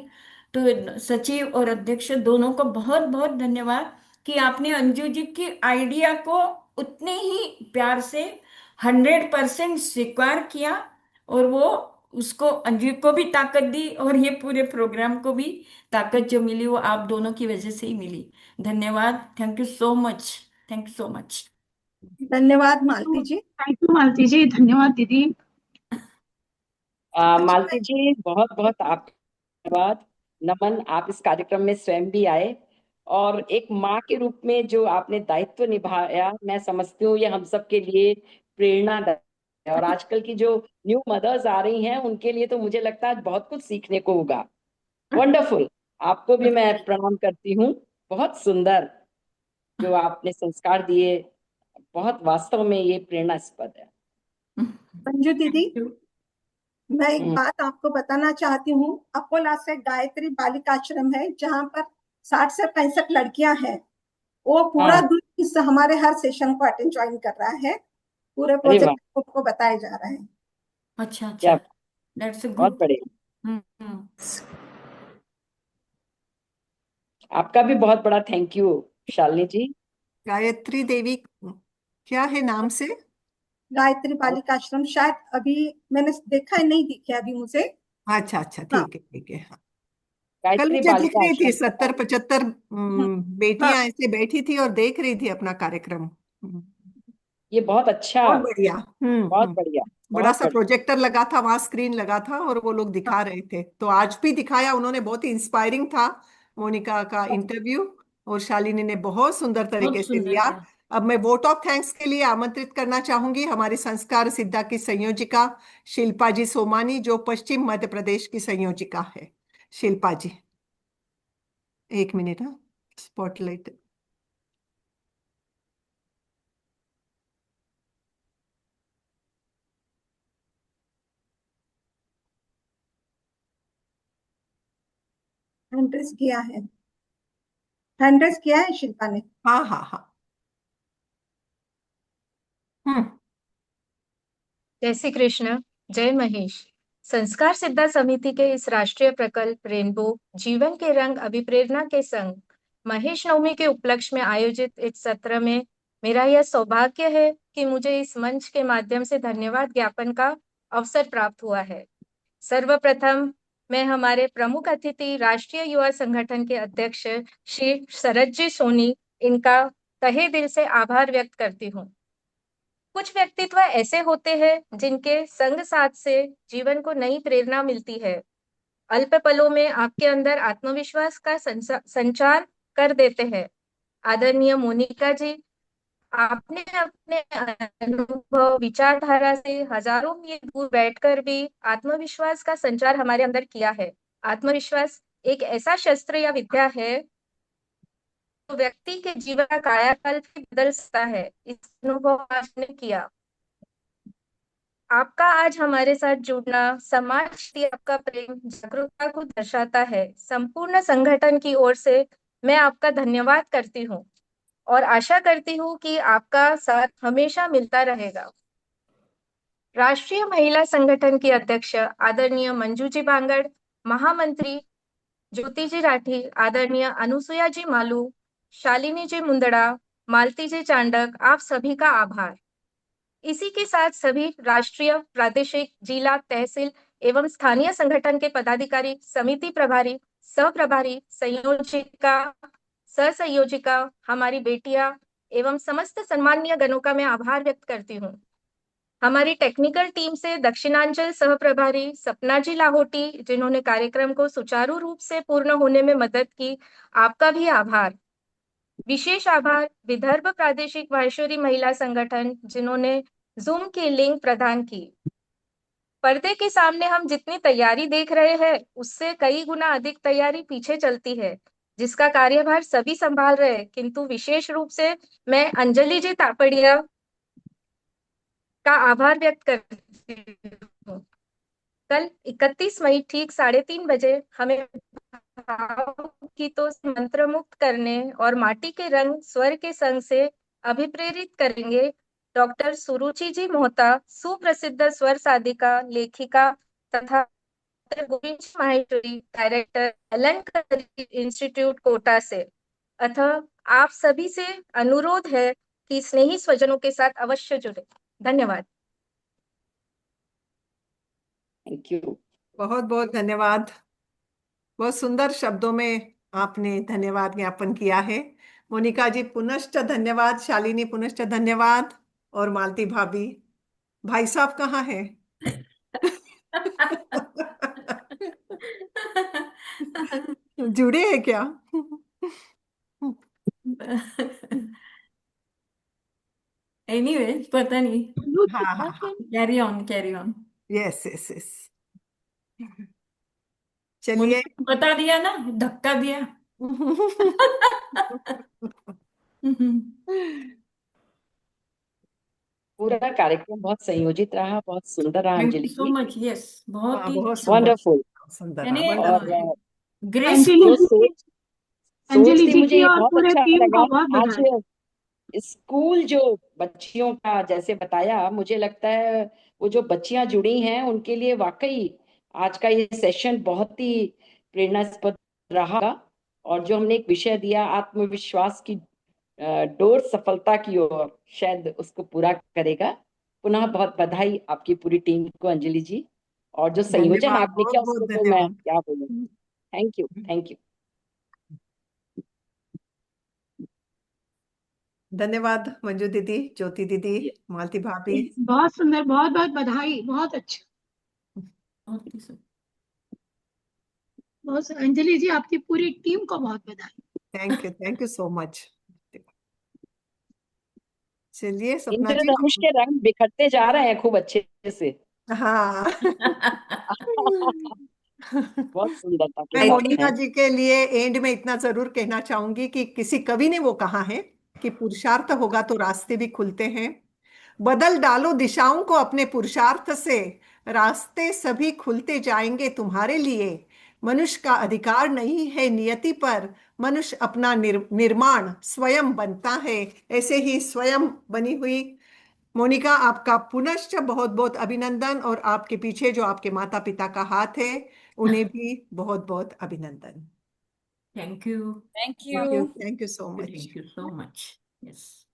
तो सचिव और अध्यक्ष दोनों को बहुत बहुत धन्यवाद कि आपने अंजू जी की आइडिया को उतने ही प्यार से 100% स्वीकार किया। और वो उसको, अंजू को भी ताकत दी और ये पूरे प्रोग्राम को भी ताकत जो मिली वो आप दोनों की वजह से ही मिली। धन्यवाद। Thank you so much. Thank you so much. धन्यवाद मालती जी। थैंक यू मालती जी, धन्यवाद दीदी। अच्छा, मालती जी बहुत बहुत आपका धन्यवाद। नमन, आप इस कार्यक्रम में स्वयं भी आए और एक माँ के रूप में जो आपने दायित्व निभाया, मैं समझती हूँ ये हम सब के लिए प्रेरणादायक है। और आजकल की जो न्यू मदर्स आ रही हैं उनके लिए तो मुझे लगता है आज बहुत कुछ सीखने को होगा। वंडरफुल। आपको भी मैं प्रणाम करती हूँ। बहुत सुंदर जो आपने संस्कार दिए, बहुत वास्तव में ये प्रेरणास्पद है। मंजू दीदी, थैंक यू। मैं एक बात आपको बताना चाहती हूँ। अकोला से गायत्री बालिका आश्रम है जहाँ पर 60 से 65 लड़कियां हैं। वो पूरा हाँ। दिन इस हमारे हर सेशन को अटेंड ज्वाइन कर रहा है। पूरे अरे वाह, प्रोजेक्ट को बताया जा रहा है। अच्छा क्या अच्छा। दैट्स अ बहुत गुड। बढ़िया। आपका भी बहुत बड़ा थैंक यू शालिनी जी। गायत्री देवी क्या है नाम से? गायत्री बालिका आश्रम, शायद अभी मैंने देखा है, नहीं दिखे अभी मुझे। अच्छा अच्छा, हाँ। ठीक है ठीक है। हाँ, कल गायत्री मुझे दिख बालिका रही थी आश्रम पता है? 70-75 हाँ। बेटियां ऐसे बैठी थी और देख रही थी अपना कार्यक्रम। ये बहुत अच्छा, बहुत बढ़िया। बहुत बढ़िया, बड़ा बहुत सा बढ़िया। प्रोजेक्टर लगा था वहां, स्क्रीन लगा था और वो लोग दिखा रहे थे, तो आज भी दिखाया उन्होंने। बहुत ही इंस्पायरिंग था मोनिका का इंटरव्यू, और शालिनी ने बहुत सुंदर तरीके बहुत से सुंदर लिया। किया। अब मैं वोट ऑफ थैंक्स के लिए आमंत्रित करना चाहूंगी हमारी संस्कार सिद्धा की संयोजिका शिल्पा जी सोमानी, जो पश्चिम मध्य प्रदेश की संयोजिका है। शिल्पा जी, एक मिनट। हाँ, स्पॉटलाइट। हैंड रेस किया है, हैंड रेस किया है शिल्पा ने। हाँ हाँ हाँ। हम्म। जय श्री कृष्ण। जय महेश। संस्कार सिद्धा समिति के इस राष्ट्रीय प्रकल्प रेनबो जीवन के रंग अभिप्रेरणा के संग महेश नवमी के उपलक्ष्य में आयोजित इस सत्र में मेरा यह सौभाग्य है कि मुझे इस मंच के माध्यम से धन्यवाद ज्ञापन का अवसर प्राप्त हुआ है। सर्वप्रथम मैं हमारे प्रमुख अतिथि राष्ट्रीय युवा संगठन के अध्यक्ष श्री शरद जी सोनी, इनका तहे दिल से आभार व्यक्त करती हूँ। कुछ व्यक्तित्व ऐसे होते हैं जिनके संग साथ से जीवन को नई प्रेरणा मिलती है। अल्प पलों में आपके अंदर आत्मविश्वास का संचार कर देते हैं। आदरणीय मोनिका जी, आपने अपने अनुभव विचारधारा से हजारों मील दूर बैठकर भी आत्मविश्वास का संचार हमारे अंदर किया है। आत्मविश्वास एक ऐसा शस्त्र या विद्या है जो व्यक्ति के जीवन का कायाकल्प ही बदल सकता है। इस अनुभव आपने किया। आपका आज हमारे साथ जुड़ना समाज प्रति आपका प्रेम जागरूकता को दर्शाता है। संपूर्ण संगठन की ओर से मैं आपका धन्यवाद करती हूँ और आशा करती हूँ कि आपका साथ हमेशा मिलता रहेगा। राष्ट्रीय महिला संगठन की अध्यक्ष आदरणीय मंजू जी बांगड़, महामंत्री ज्योति जी राठी, आदरणीय अनुसुया जी मालू, शालिनी जी मुंदड़ा, मालती जी चांडक, आप सभी का आभार। इसी के साथ सभी राष्ट्रीय, प्रादेशिक, जिला, तहसील एवं स्थानीय संगठन के पदाधिकारी, समिति प्रभारी, सह प्रभारी, संयोजिका, सह संयोजिका, हमारी बेटियां एवं समस्त सम्माननीय गणों का मैं आभार व्यक्त करती हूँ। हमारी टेक्निकल टीम से दक्षिणांचल सह प्रभारी सपना जी लाहोटी, जिन्होंने कार्यक्रम को सुचारू रूप से पूर्ण होने में मदद की, आपका भी आभार। विशेष आभार विदर्भ प्रादेशिक माहेश्वरी महिला संगठन, जिन्होंने जूम की लिंक प्रदान की। पर्दे के सामने हम जितनी तैयारी देख रहे हैं उससे कई गुना अधिक तैयारी पीछे चलती है, जिसका कार्यभार सभी संभाल रहे हैं, किंतु विशेष रूप से मैं अंजलि जी तापड़िया का आभार व्यक्त करती हूँ। कल 31 मई ठीक 3:30 बजे हमें गीतों से मंत्रमुग्ध करने और माटी के रंग स्वर के संग से अभिप्रेरित करेंगे डॉक्टर सुरुचि जी मोहता, सुप्रसिद्ध स्वर साधिका, लेखिका तथा doctor Govind Maheshwari, director Alankari institute Kota से। अतः आप सभी से अनुरोध है कि स्नेही स्वजनों के साथ अवश्य जुड़े। धन्यवाद। Thank you. बहुत बहुत धन्यवाद। बहुत सुंदर शब्दों में आपने धन्यवाद ज्ञापन किया है। मोनिका जी पुनश्च धन्यवाद, शालिनी पुनश्च धन्यवाद, और मालती भाभी। भाई साहब कहाँ है? जुड़े हैं क्या? एनीवे, पता नहीं। हाँ हाँ हाँ। Carry on, carry on. Yes yes yes. चलिए। मोनिका बता दिया ना, धक्का दिया। पूरा कार्यक्रम बहुत संयोजित रहा, बहुत सुंदर रहा thank Anjali you so ji. Much. Yes, बहुत हाँ, ही बहुत सुंदर। वंडरफुल। सुंदर रहा, यानी और वंडरफुल। ग्रेस। अंजलि जो जी, सोच अंजलि थी जी मुझे की ये और बहुत पूरे अच्छा टीम लगा। को बहुत आज बधाई। स्कूल जो बच्चियों का जैसे बताया, मुझे लगता है वो जो बच्चियां जुड़ी हैं उनके लिए वाकई आज का ये सेशन बहुत ही प्रेरणास्पद रहा, और जो हमने एक विषय दिया आत्मविश्वास की डोर सफलता की ओर, शायद उसको पूरा करेगा। पुनः बहुत बधाई आपकी पूरी टीम को अंजलि जी, और जो संयोजन धन्यवाद, आपने बहुत किया बहुत उसको तो मैं धन्यवाद। क्या बोलूं। Thank you, thank you. धन्यवाद मंजू दीदी, ज्योति दीदी, मालती भाभी। बहुत सुंदर, बहुत बहुत बधाई, बहुत अच्छा। बहुत अंजलि जी, आपकी पूरी टीम को बहुत बधाई। Thank you so much. चलिए सपना जी। इंद्रधनुष के रंग बिखरते जा रहे हैं खूब अच्छे से। हाँ। बहुत सुंदरता के मैं साथ मोनिका हैं। जी के लिए एंड में इतना जरूर कहना चाहूंगी कि किसी कवि ने वो कहा है कि पुरुषार्थ होगा तो रास्ते भी खुलते हैं। बदल डालो दिशाओं को अपने पुरुषार्थ से, रास्ते सभी खुलते जाएंगे तुम्हारे लिए। मनुष्य का अधिकार नहीं है नियति पर, मनुष्य अपना निर्माण स्वयं बनता है। ऐसे ही स्वयं बनी हुई मोनिका, आपका पुनश्च बहुत बहुत अभिनंदन, और आपके पीछे जो आपके माता पिता का हाथ है उन्हें भी बहुत बहुत अभिनंदन। Thank you. Thank thank you, you. Thank you so much. Thank you so much. Yes.